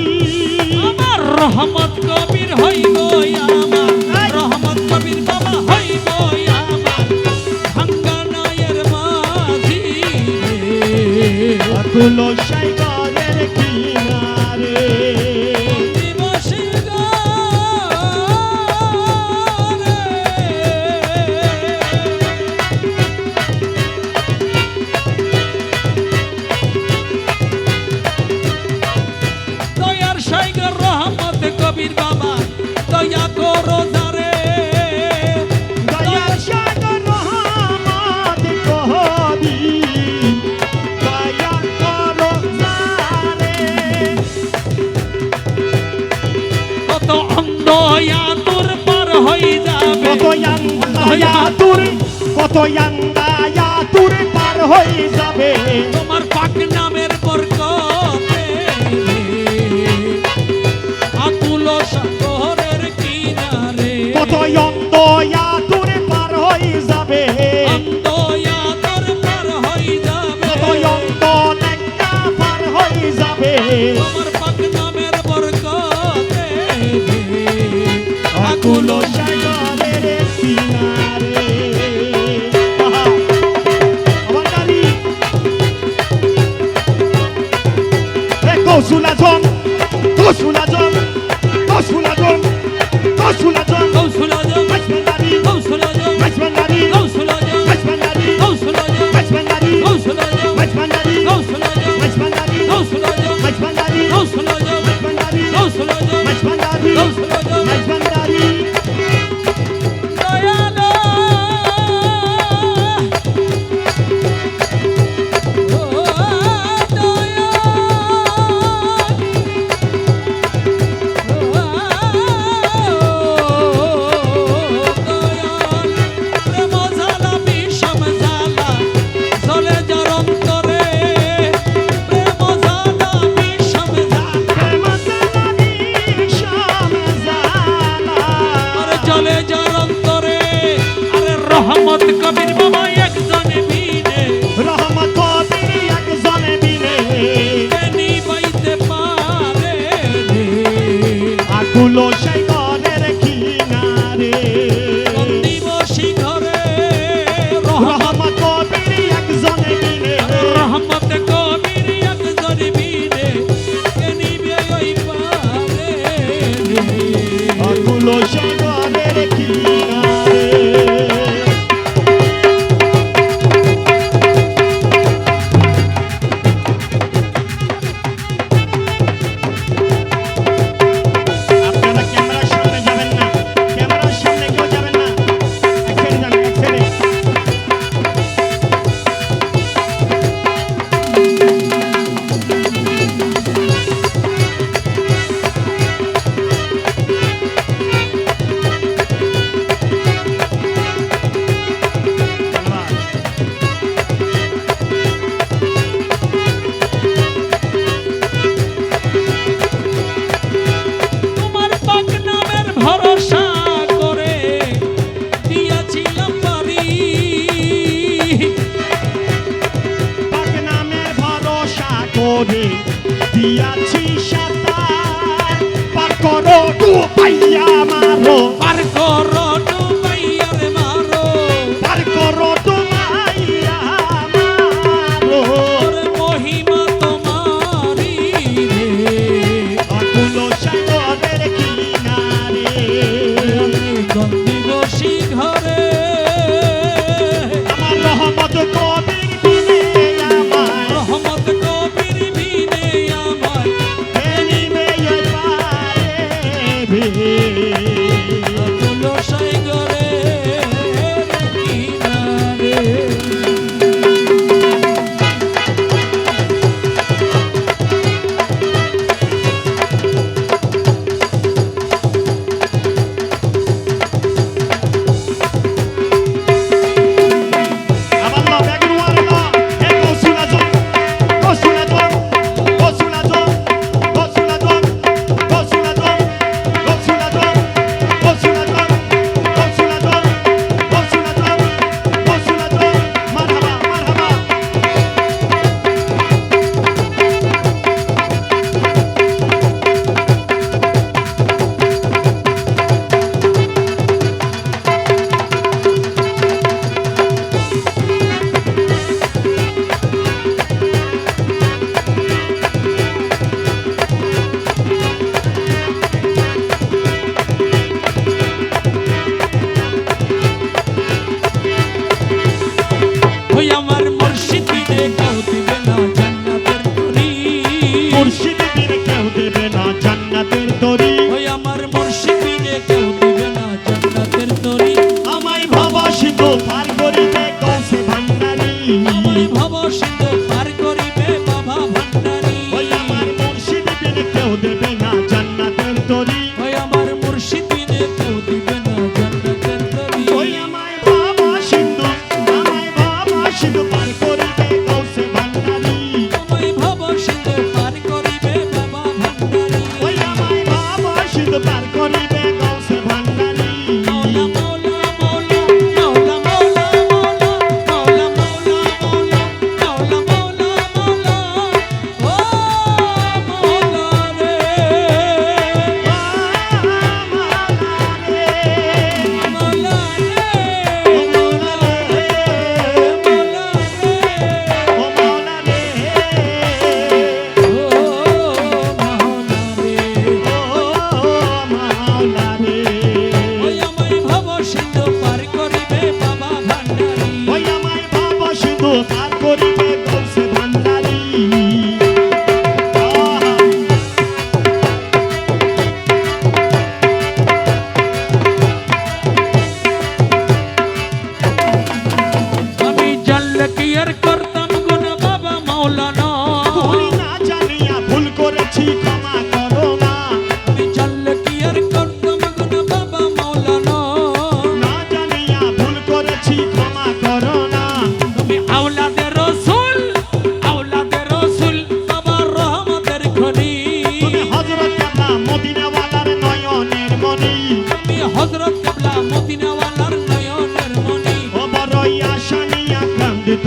আমার রহমত কবির হইব আমার রহমত কবির বাবা হইব আমার ভাঙ্গা নায়ের মাঝি রে আকুল সাগরের কবির বাবা দয়া করো যারে দয়ার সাগর রহমত কবি দয়া করো যারে কত অন্ধ আতুর পার হয়ে যাবে কত ইয়াঙ্গায়া তুর পার হয়ে যাবে তোমার পাক নামের বরকতে আকুল সাগরের কিনারে কত অন্ধয়া তুর পার হয়ে যাবে অন্ধ আতুর পার হয়ে যাবে কত অন্ধ নেঙ্গা পার হয়ে যাবে তোমার পাক নামের বরকতে আকুল সাগরের কিনারে আহা, আমার গাড়ি কৌশুল আজম কৌশুল আজম কৌশুল আজম কৌশুল আজম কৌশল আজম মাইজবান্ডারি কৌশল আজম মাইজবান্ডারি কৌশল আজম মাইজবান্ডারি কৌশল আজম মাইজবান্ডারি কৌশল আজম মাইজবান্ডারি কৌশল আজম মাইজবান্ডারি কৌশল আজম মাইজবান্ডারি কৌশল আজম মাইজবান্ডারি কৌশল আজম মাইজবান্ডারি কৌশল আজম মাইজবান্ডারি দয়ালো ও দয়া দয়াল প্রেম জ্বালা বিষম জ্বালা জ্বলে যার অন্তরে প্রেম জ্বালা বিষম জ্বালা আরে চলে যার অন্তরে আরে রহমত কবির বাবা একজন বিনে কেনি পাইতে পারে আকুলো সাগরের কিনারে দিবসী ঘরে রহমত রহমত কবির একজন বিনে কেনি বেই পারে আকুলো সাগরের কিনারে আপনারা ক্যামেরার সামনে যাবেন না ক্যামেরার সামনে কেউ যাবেন না এক সাইডে যান এক সাইডে তোমার পাক নামের ভরসা করে দিয়াছিলাম বাড়ি পাক নামের ভরসা করে দিয়াছি সাঁতার পার করো ডুবাইয়া মারো পার করো ডুবাইয়ার মারো পার করো ডুবাইয়া মারো ওর মহিমা তোমারি রে আকুলো সাগরের কিনারে দিবসী ঘরে আমার রহমত কবির বিনে আমায় রহমত কবির বিনে আমায় এনিবে পারে ভে তুলো সাই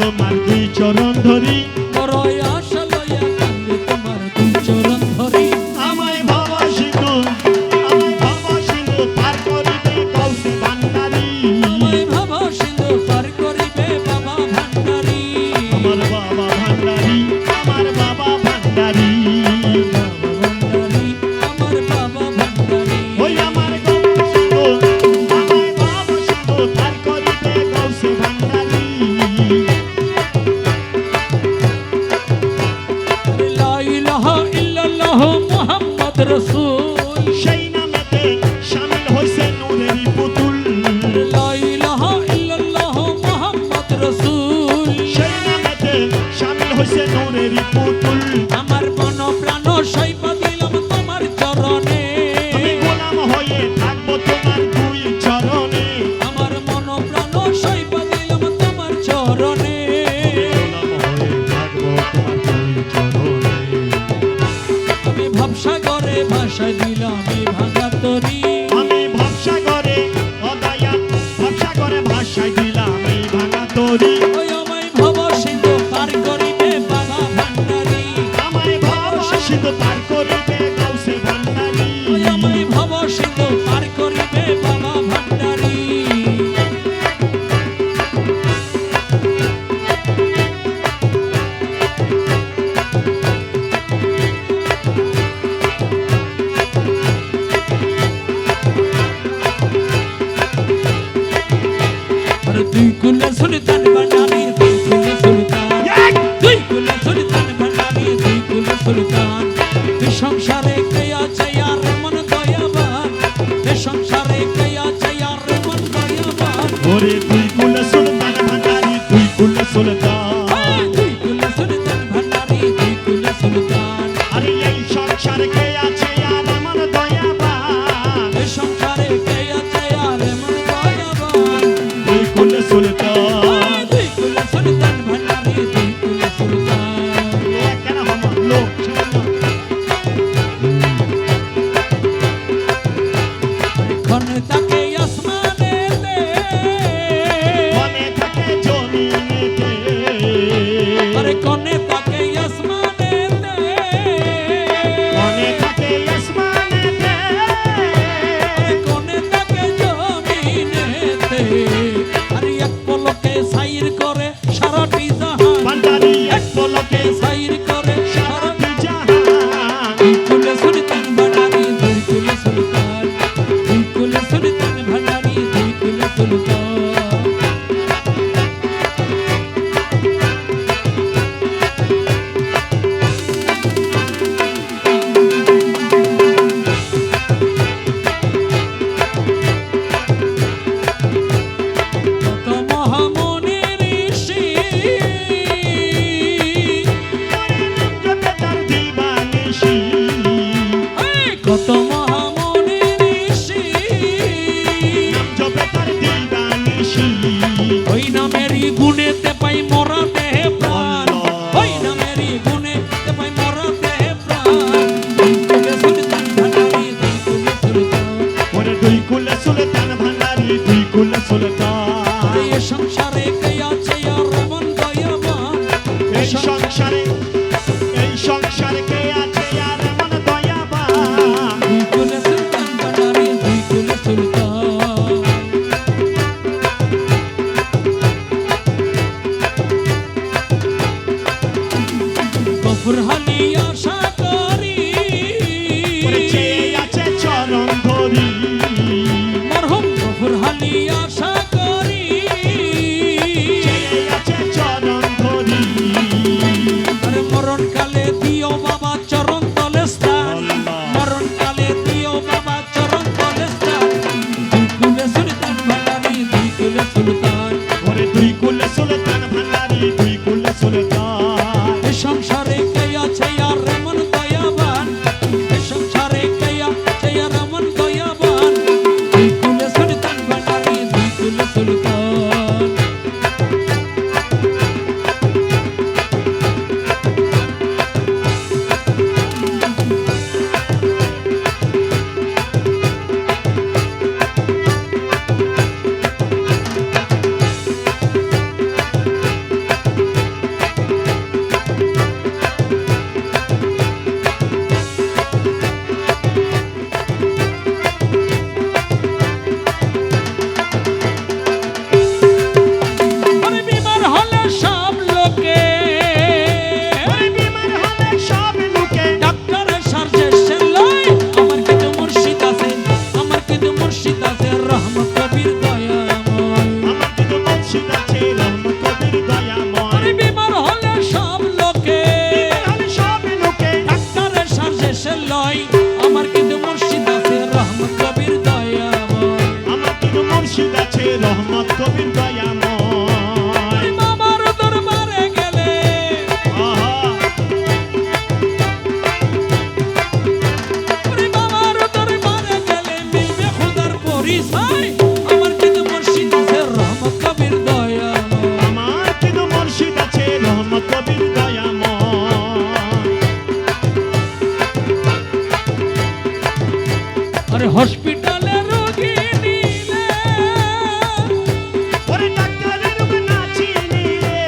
তোমার দুই চরণ ধরি বড় আশা লইয়া কান্দে তোমার দুই চরণ ধরি আমায় ভাবা সিন্ধু পার করিবে কৌশে ভান্ডারি আমায় ভাবা সিন্ধু পার করিবে বাবা ভান্ডারি আমার বাবা ভান্ডারি আমার বাবা ভান্ডারি আমার বাবা ভান্ডারি ওই আমার গৌর সিন্ধু আমায় ভাবা সিন্ধু পার করিবে কৌশে ভান্ডারি লা ইলাহা ইল্লাল্লাহ মুহাম্মদ রাসূল সেই নামেতে শামিল হইছে নূরেরই পুতুল লা ইলাহা ইল্লাল্লাহ মুহাম্মদ রাসূল সেই নামেতে শামিল হইছে নূরেরই পুতুল আমার মন প্রাণ সইবা দিলাম তোমার চরণে আমি গোলাম হয়ে থাকবো তোমার দুই চরণে আমার মন প্রাণ সইবা দিলাম তোমার চরণে গোলাম হয়ে থাকবো তোমার দুই চরণে আমি ভবসাগরে ভাষায় দিলাম এই ভাঙা তরি আমি ভবসাগরে অদয়া ভবসাগরে ভাষায় দিলাম এই ভাঙা তরি ওই আমায় ভব সিন্ধু পার করিবে বাবা ভান্ডারি আমায় ভাব সিন্ধু পার করিবে কৌশে ভান্ডারি ওই আমায় ভব সিন্ধু পার করিবে বাবা ভান্ডারি আর দুই কুলে সুলতান ভান্ডারি দুই কুলে সুলতান দুই কুলে সুলতান ভান্ডারি দুই কুলে সুলতান তুই সংসারে কে আছে আর মন দয়াবান তুই সংসারে কে আছে আর মন দয়াবান ওরে তুই কুল সুলতান ভান্ডারি তুই কুল সুলতান দুই কুলে সুলতান ভান্ডারি দুই কুলে সুলতান আরে এই সংসার কে আছে আর আমার দয়াবান তুই সংসারে কে আছে আর মন দয়াবান তুই কুল সুলতান দুই কুলে সুলতান ভান্ডারি দুই কুলে সুলতান কেন হম লোক খন তাকে আসমানেতে মনে থাকে জমিনেতে আরে কোনে তাকে আসমানেতে মনে থাকে আসমানেতে আরে কোনে তাকে জমিনেতে আরে এক পলকে সাইর করে সারাটি জাহান ভান্ডারি এক পলকে সাইর করে সারাটি সারাটি জাহান দুই কুলে সুলতান ভান্ডারি দুই কুলে সুলতান দুই কুলে সুলতান ভান্ডারি দুই কুলে সুলতান কত মহামনি ঋষি জপে তার দিবানিশি কত মহামনি ঋষি জপে তার দিবানিশি ওই নামেরই গুণেতে পাই মরা দেহে প্রাণ আল্লাহ। ওই নামেরই গুণেতে পাই মরা দেহে প্রাণ দুই কুলে সুলতান ভান্ডারি দুই কুলে সুলতান ওরে দুই কুল সুলতান ভান্ডারি দুই কুল সুলতান এ সংসারে কে আছে আর মন দয়াবান এই সংসারে কে আছে আর মন দয়াবান দুই নাই আমার কিন্তু মুর্শিদ আছে রহমত কবির দয়াময় আমার কিন্তু মুর্শিদ আছে রহমত কবির দয়াময়। বাবার দরবারে গেলে আহা, বাবার দরবারে গেলে মিলবে খোদার পরিচয় আমার কিন্তু মুর্শিদ আছে রহমত কবির দয়াময় আমার কিন্তু মুর্শিদ আছে রহমত কবির দয়াময়। আরে হসপিটালে রোগী নিলে ওরে ডাক্তারের রোগ না চিনিলে,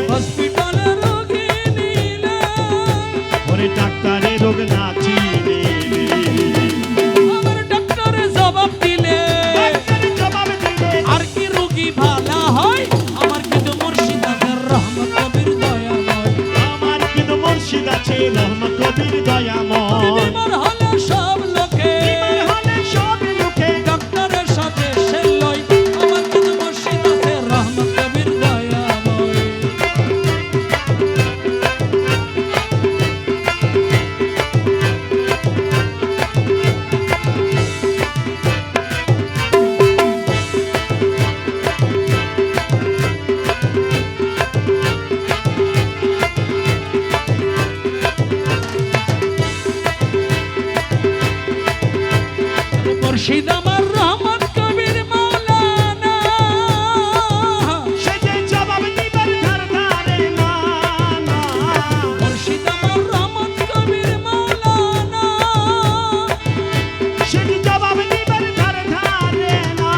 হসপিটালে রোগী নিলে ওরে ডাক্তারের রোগ না চিনিলে, আমার ডাক্তারে জবাব দিলে ডাক্তারের জবাব দিলে আর কি রোগী ভালো হয় আমার কিন্তু মুর্শিদ আছে রহমত কবির দয়াময় আমার কিন্তু মুর্শিদ আছে রহমত কবির দয়াময়। বিমার হলে সব লোকে বিমার হলে সব লোকে ডাক্তারের সাথে সে লয় আমার কিন্তু মুর্শিদ আছে রহমত কবির দয়াময় মুর্শিদ আমার রহমত কবির মাওলানা সে যে জবাব দিবার ধার ধারে না, না। মুর্শিদ আমার রহমত কবির মাওলানা সে যে জবাব দিবার ধার ধারে না।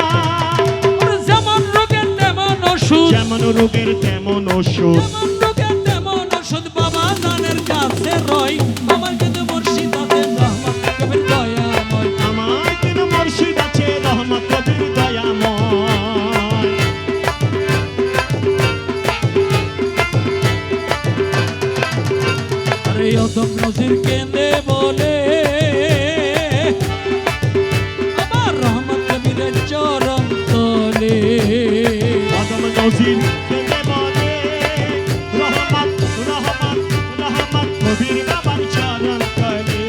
ওর যেমন রোগের তেমন ওষুধ যেমন রোগের তেমন ওষুধ, যেমন রোগের তেমন ওষুধ বাবা জানের কাছে রয় আমার কিন্তু মুর্শিদ আছে রহমত কবির দয়াময় আমার কিন্তু মুর্শিদ আছে রহমত কবির দয়াময়। আরে অদম নজির কেঁদে বলে আমার রহমত কবিরের চরণ তলে আদম নজির কেঁদে বলে রহমত রহমত রহমত কবির বাবার চরণ তলে।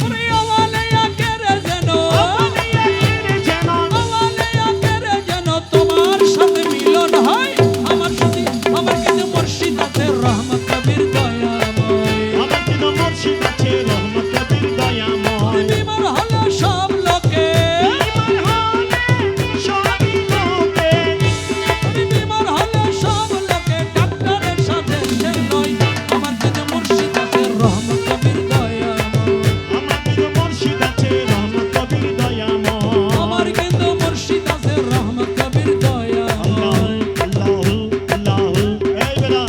ওরে আওয়ালে আকেরে যেন আওয়ালিয়া কেড়ে যেন আওয়ালে আকেরে যেন তোমার সাথে মিলন হয় আমার সাথে আমার কিন্তু মুর্শিদ আছে রহমত কবির দয়াময় আমার কিন্তু মুর্শিদ আছে রহমত কবির দয়াময়। বিমার হলে সব লোকে বিমার হলে সবই লোকে, বিমার হলে সব লোকে ডাক্তারের সাথে সে নয় আমার কিন্তু মুর্শিদ আছে রহমত কবির দয়াময় আমার কিন্তু মুর্শিদ আছে রহমত কবির দয়াময়। আমার কিন্তু মুর্শিদ আছে রহমত কবির দয়াময় আল্লাহু আল্লাহু এই বেলা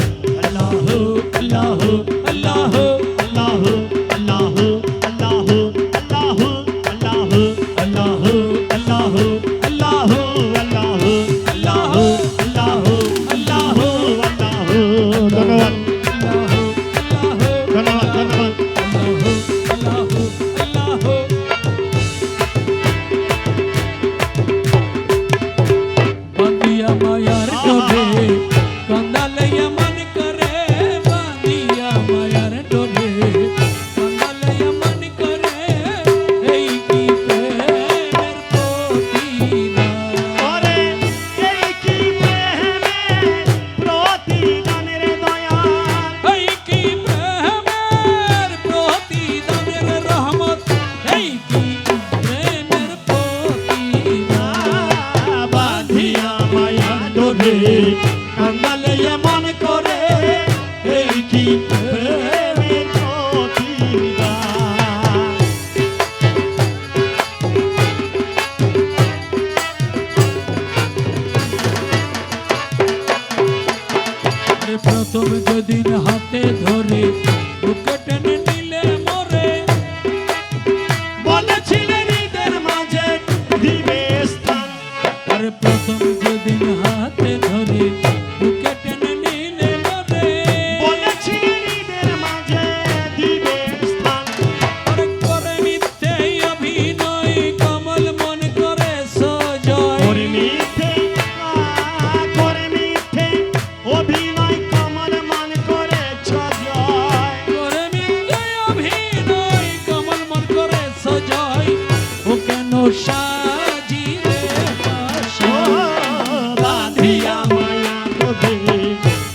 আল্লাহু আল্লাহু আল্লাহু আল্লাহু আল্লাহু আল্লাহু আল্লাহু আল্লাহু আল্লাহু আল্লাহু আল্লাহু আল্লাহু আল্লাহু আল্লাহু আল্লাহু আল্লাহু ধন্যবাদ আল্লাহু ধন্যবাদ ধন্যবাদ। আল্লাহু আল্লাহু বান্দিয়া মায়ার ডোরে কান্দালয়া মন করে বান্দিয়া মায়ার ডোরে কান্দালয়া মন করে এই কি প্রেমের প্রতিদান ওরে এই কি প্রেমের প্রতিদানের দয়াল, এই কি প্রেমের প্রতিদানের রহমত এই কি প্রেমের প্রতিদান বাঁধিয়া মায়া ডোরে কান্দালে মন করে এই কি প্রেমের প্রতিদান। প্রথম যেদিন হাতে ধরে বুকে টেনে নিলে মরে বলেছিলে হৃদের মাঝে দিবে স্থান, আরে প্রথম যেদিন হাতে ধরে বুকে টেনে নিলে মরে বলেছিলে হৃদের মাঝে দিবে স্থান। আরে করে মিথ্যে অভিনয় কমল মন করে সজয় করে মিথ্যে অভিনয় কমল মান করে ছজয়। সাজিরে ও বাঁধিয়া মায়া ডোরে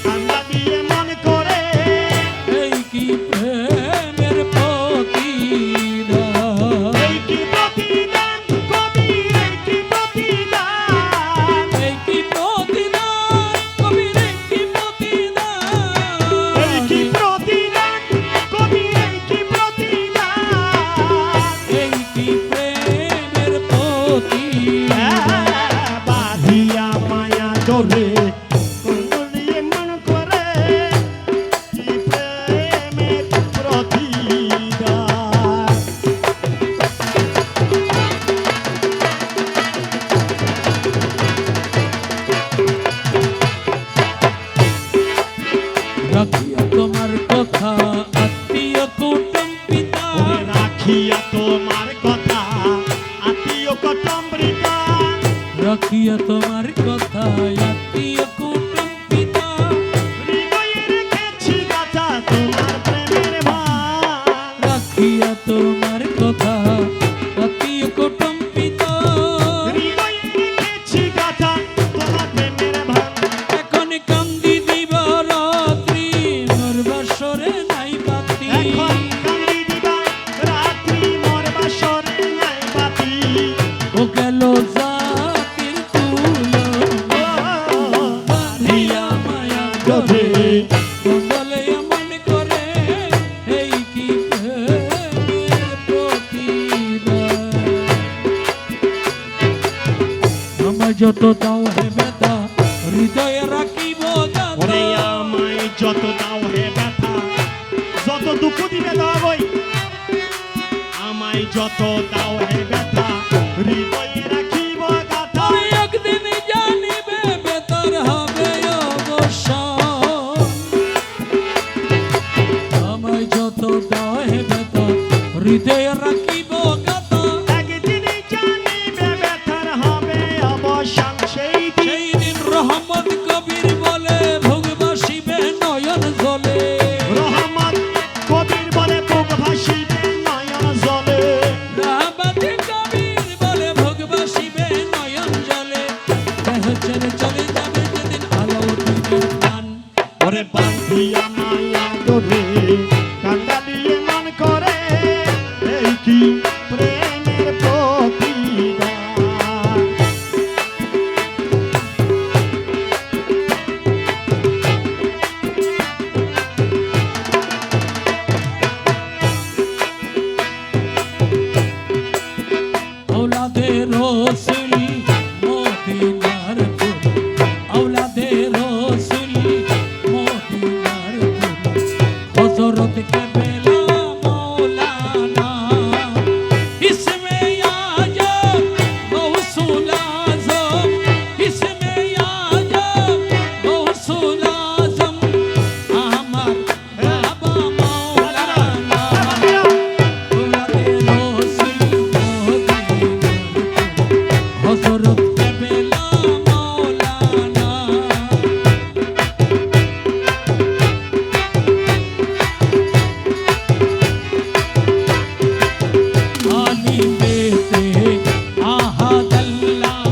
কান্দা দিয়ে মন করে এই কি প্রেমের প্রতিদান এই কি প্রতিদান কবির এই কি প্রতিদান এই কি প্রতিদান কবির এই কি প্রতিদান এই কি প্রতিদান কবির এই কি প্রতিদান এই কি প্রেমের প্রতিদান বাঁধিয়া মায়া ডোরে কান্দা দিয়ে মন করে কি প্রেমের প্রতিদান রাখিয়া তোমার কথা আত্মীয় কুটুম পিতা ওরে রাখিয়া তোমার কথা আত্মীয় কুটুম্বিতা রাখিয়া তোমার কথা আত্মীয় কুটুম পিতা হৃদয়ে রেখেছি গাথা তোমার প্রেমের ভার রাখিয়া তোমার কথা আত্মীয় কুটুম পিতা হৃদয়ে রেখেছি গাথা তোমার প্রেমের ভার এখন কান্দি দিবারাত্রি মোর বাসরে নাই বাতি এখন কান্দি দিবা রাত্রি মোর বাসরে নাই বাতি ও গেল জাতির তুলো ও বাঁধিয়া মায়া ডোরে বদলে এমন করে এই কি প্রেমের প্রতিদান আমায় যত দাও হে বেদা হৃদয়ে রাখিব ওরে দাদা আমায় যত দাও হে ব্যথা যত দুঃখ দিবে দাওই আমায় যত দাও হে ব্যথা হৃদয়ে রাখিব গাথা তবে একদিন জানিবে বেতার হবে অবসান আমায় যত দাও হে বেদা হৃদয়ে রাখিব গাদা একদিন জানিবে ব্যথার হবে অবসান সেই দিন সেই দিন রহমত কবির বলে ভোগবাসিবে নয়ন জলে রহমত কবির বলে বুক ভাসিবে নয়ন জলে রহমত কবির বলে ভোগবাসিবে নয়ন জলে দেহ ছেড়ে চলে যাবে যেদিন আলাউদ্দিনের প্রাণ ওরে বাঁধিয়া মায়া ডোরে কান্দা দিয়ে মন করে এই কি প্রেমের প্রতিদান औलादे रसूल मोदिनार फूल औलादे रसूल मोदिनार फूल हजरत के बेला मौलाना इसमें आजम गौसुल आजम इसमें आजम गौसुल आजम अहमद बाबा मौलाना औलादे रसूल হযরত কেবলা মাওলানা আলী বেতে আহাদাল্লাহ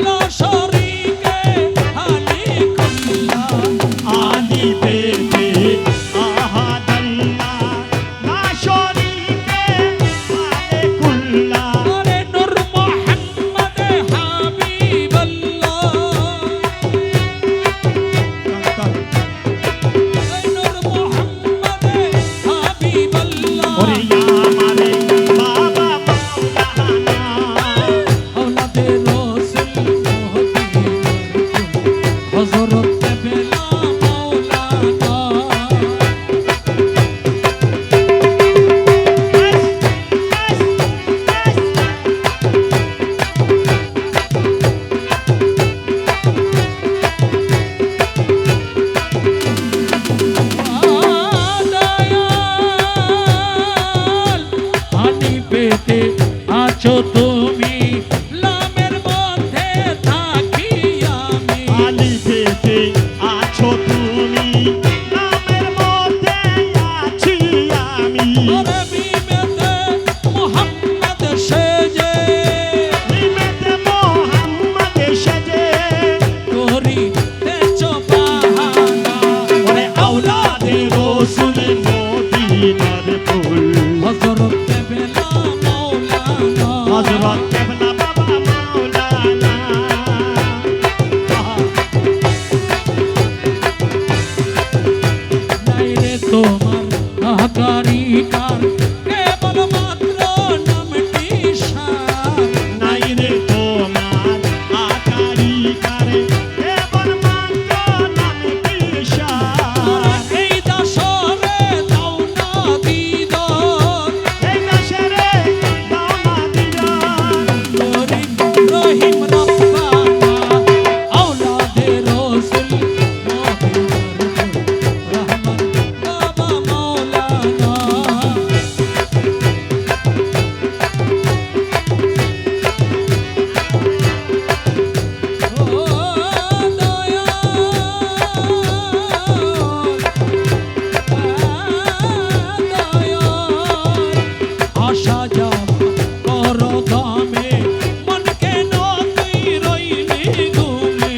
লা শরীকে আলী কুল্লা আলী বেতে আহাদাল্লাহ লা শরীকে আলাইকুল্লাহ আরে নূর মুহাম্মদ হাবিবাল্লাহ নূর মুহাম্মদ হাবিবাল্লাহ ওরে আমারে বাবা মাওলানা औलादे रसूल हज़रत केबला मौलाना ফুল হযরত কেবলা মাওলানা হযরত কেবলা বাবা মাওলানা নাই রে তোমার আকারিকার কেবল মাত্র নামটি সার নাই রে তোমার আকারি কারে কেবল মাত্র নামে কিশার এই দাসরে দাও না দিদার এই দেশেরে দাও না দিদার রহিম রহিম রব্বানা আওলাদে রাসূল রহমান বাবা মাওলানা ও আশা যাওয়া করো দামে মন কেন তুই রইলি ঘুমে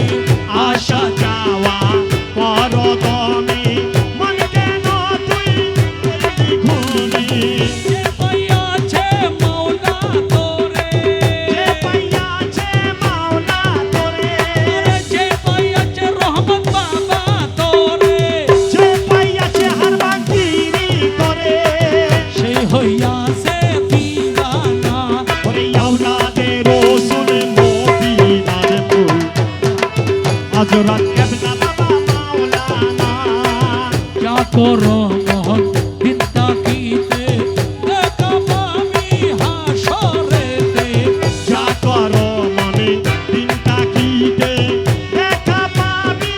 আশা যাওয়া পরদমে মন কেন তুই রইলি ঘুমে যে পাইয়াছে মাওলা তোরে যে পাইয়াছে মাওলা তোরে যে পাইয়াছে রহমত বাবা তোরে যে পাইয়াছে হারবাগিরি করে সে হইয়াছে দিওয়ানা ওরে আওলাদে রাসূল মদিনার ফুল হযরত কেবলা বাবা মাওলানা যা করো মোহন বিদ্যা কিতে দেখা পাবি হাসরেতে যা করো মনে দিন তাকিতে দেখা পাবি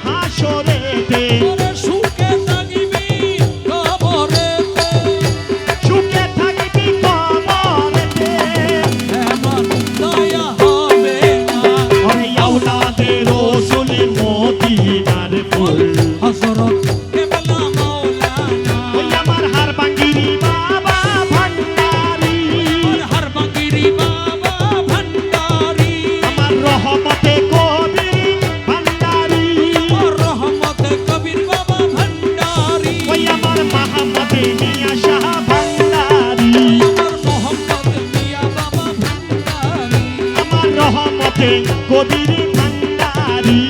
হাসরেতে তোরে সুখে থাকিবি কবরেতে সুখে থাকিবি কবরেতে এমন দয়া হবে না ওরে আওলাদে রাসূল মদিনার ফুল হযরত কেবলা মাওলানা ওই আমার হারবাঙ্গিরি বাবা ভান্ডারি হর বাগিরি বাবা ভান্ডারি আমার রহমতে কবির ভান্ডারি রহমত কবির বাবা ভান্ডারি ওই আমার মাহমদে মিয়া শাহ ভান্ডারি আমার মোহাম্মদ মিয়া বাবা ভান্ডারি আমার রহমতে কবির ভান্ডারি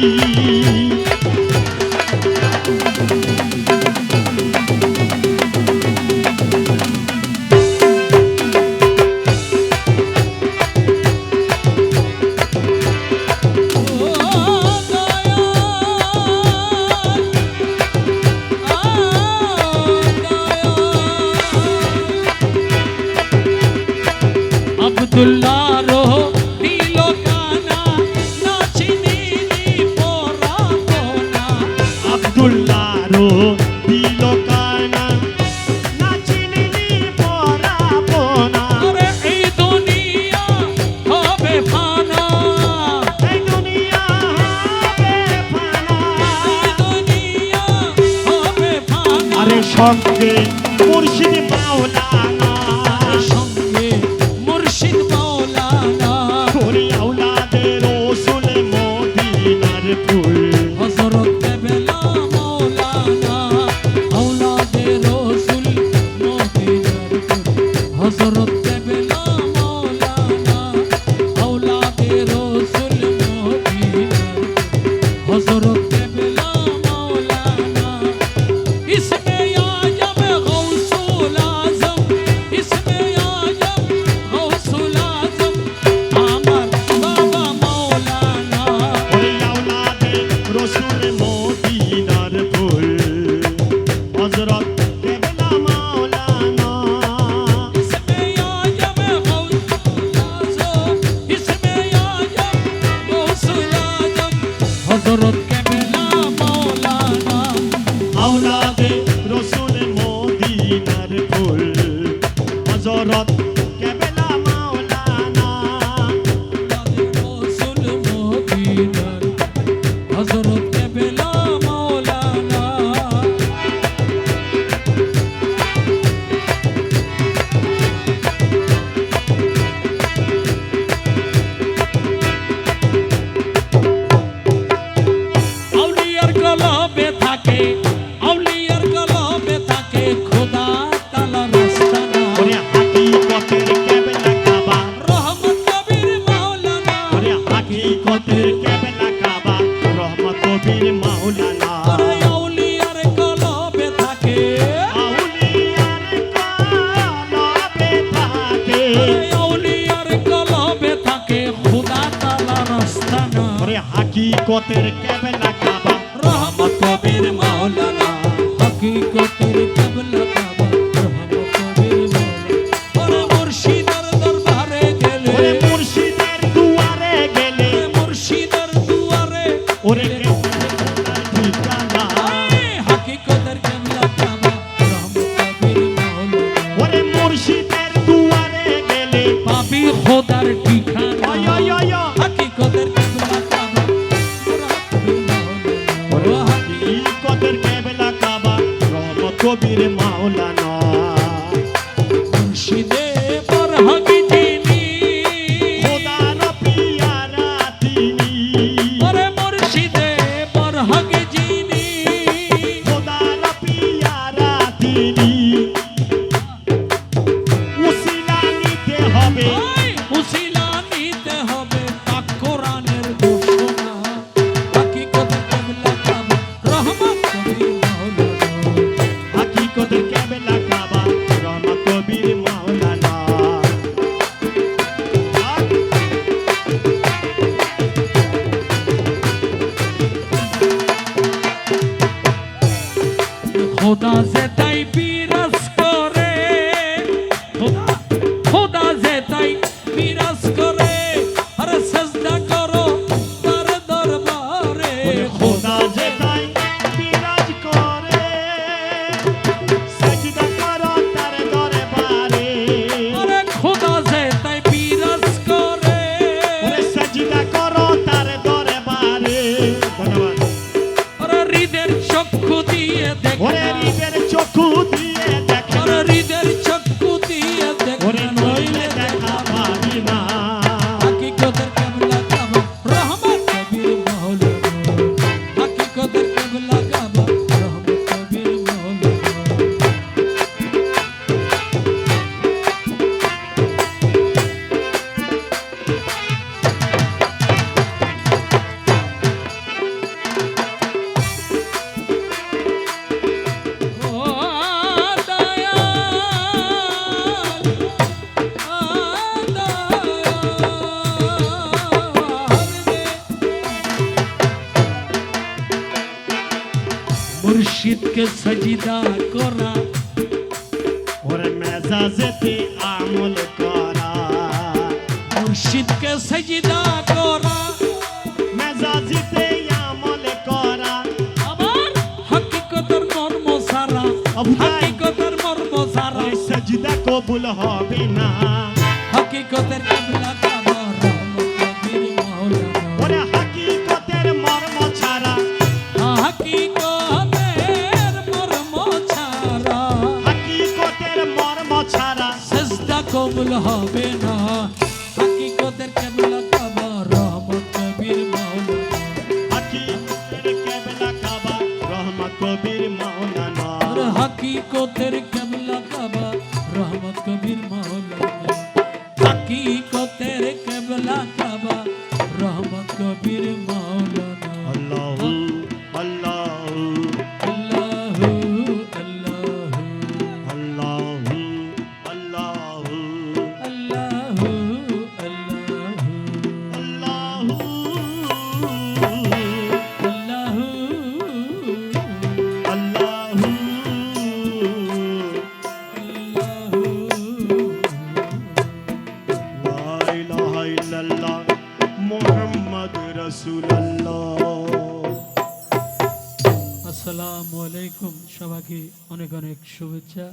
আব্দুল্লাহ রো দিল কানা নাচিনি পরা কোনা আব্দুল্লাহ রো দিল কানা নাচিনি পরাপনা আরে এই দুনিয়া হবে ফানা এই দুনিয়া হবে ফানা এই দুনিয়া হবে ফানা আরে সঙ্গে মুর্শিদ মাওলানা সঙ্গে মুর্শিদ মাওলানা ওরে আওলাদে রাসূল মদিনার ফুল হযরত কেবলা মাওলানা আওলাদে রাসূল মদিনার হযরত কেবলা মাওলানা আওলাদে রাসূল মদিনার হযরত কেবলা মাওলানা ইসমে আজম গৌসুল আজম ইসমে আজম গৌসুল আজম আমার বাবা মাওলানা ওরে আওলাদে রাসূল মদিনার ফুল হযরত কেবলা মাওলানা इसमें आजम गौसुल आजम इसमें आजम गौसुल आजम हजरत केबला मौलाना আওলাদে রাসূল মদিনার ফুল হযরত কেবলা মাওলানা रसूल मोदीनर हजरत केबला मौलाना আউলিয়ার কলবে থাকে খোদা তালা হাকিকতের কেবলা কাবা রহমত কবির মাওলানা হাকিকতের কেবলা কাবা রহমত কবির মাওলানা ওরে মুর্শিদের দরবারে গেলে ওরে মুর্শিদের দুয়ারে গেলে মুর্শিদের দুয়ারে ওরে কেবলার ঠিকানা হাকিকতের কেবলা কাবা রহমত কবির মাওলানা ওরে মুর্শিদের দুয়ারে গেলে পাবি খোদার ঠিকানা ওয় ওয় ওয় হাকিকতের কেবলা কাবা রহমত কবির মাওলানা হাকিকতের কেবলা কাবা রহমত কবির মাওলানা মুর্শিদে বরহকি যিনি খোদার পিয়ারা তিনি ওরে মুর্শিদে বরহকি যিনি খোদার পিয়ারা তিনি উসিলা নিতে হবে ওই উসিলা নিতে হবে পাক কোরআনের ঘোষণা হাকিকতের কেবলা কাবা রহমত কবির মাওলানা হাকিকতের কেবলা কাবা রহমত কবির মাওলানা খোদা যে তাই বিরাজ করে খোদা খোদা যে তাই বিরাজ করে আরে সাজদা করো তার দরবারে ওরে খোদা যে তাই বিরাজ করে সাজদা করো তার দরবারে আরে খোদা যে তাই বিরাজ করে ওরে সাজদা করো তার দরবারে ধন্যবাদ আরে হৃদের চক্ষু দিয়ে ওরে দেখে হৃদের চক্ষু দিয়ে দেখে আরে হৃদের চক্ষু দিয়ে ওরে দেখে নইলে দেখা পাবি না হাকিকতের কেবলা কাবা রহমত কবির মাওলানা হাকিকতের কেবলা কাবা রহমত কবির মাওলানা ও মুর্শিদকে সজিদা করা ওরে মেজাজেতে আমল করা মুর্শিদকে সজিদা করা মেজাজিতে আমল করা আবার হাকিকতের মর্ম সারা আবু ভাই। হাকিকতের মর্ম সারা ওরে সজদা কবুল হবে না হাকিকতের কেবলা কাবা রহমত কবির মাওলানা ওরে হাকিকতের মর্ম ছাড়া হাকিকতের মর্ম ছাড়া হাকিকতের মর্ম ছাড়া সেজদা কবুল হবে না হাকিকতের কেবলা কাবা রহমত কবির মাওলানা হাকিকতের কেবলা কাবা রহমত কবির মাওলানা আর হাকিকতের কেবলা কাবা রহমত কবির মাওলানা হাকিকতের কেবলা কাবা রহমত কবির মাওলানা আল্লাহু আল্লাহু আল্লাহু আল্লাহু আল্লাহু আল্লাহু আল্লাহু আল্লাহু আল্লাহু আল্লাহু আল্লাহু লা ইলাহা ইল্লাল্লাহ মুহাম্মদ রাসূলুল্লাহ। আসসালামু আলাইকুম, সবাইকে অনেক অনেক শুভেচ্ছা।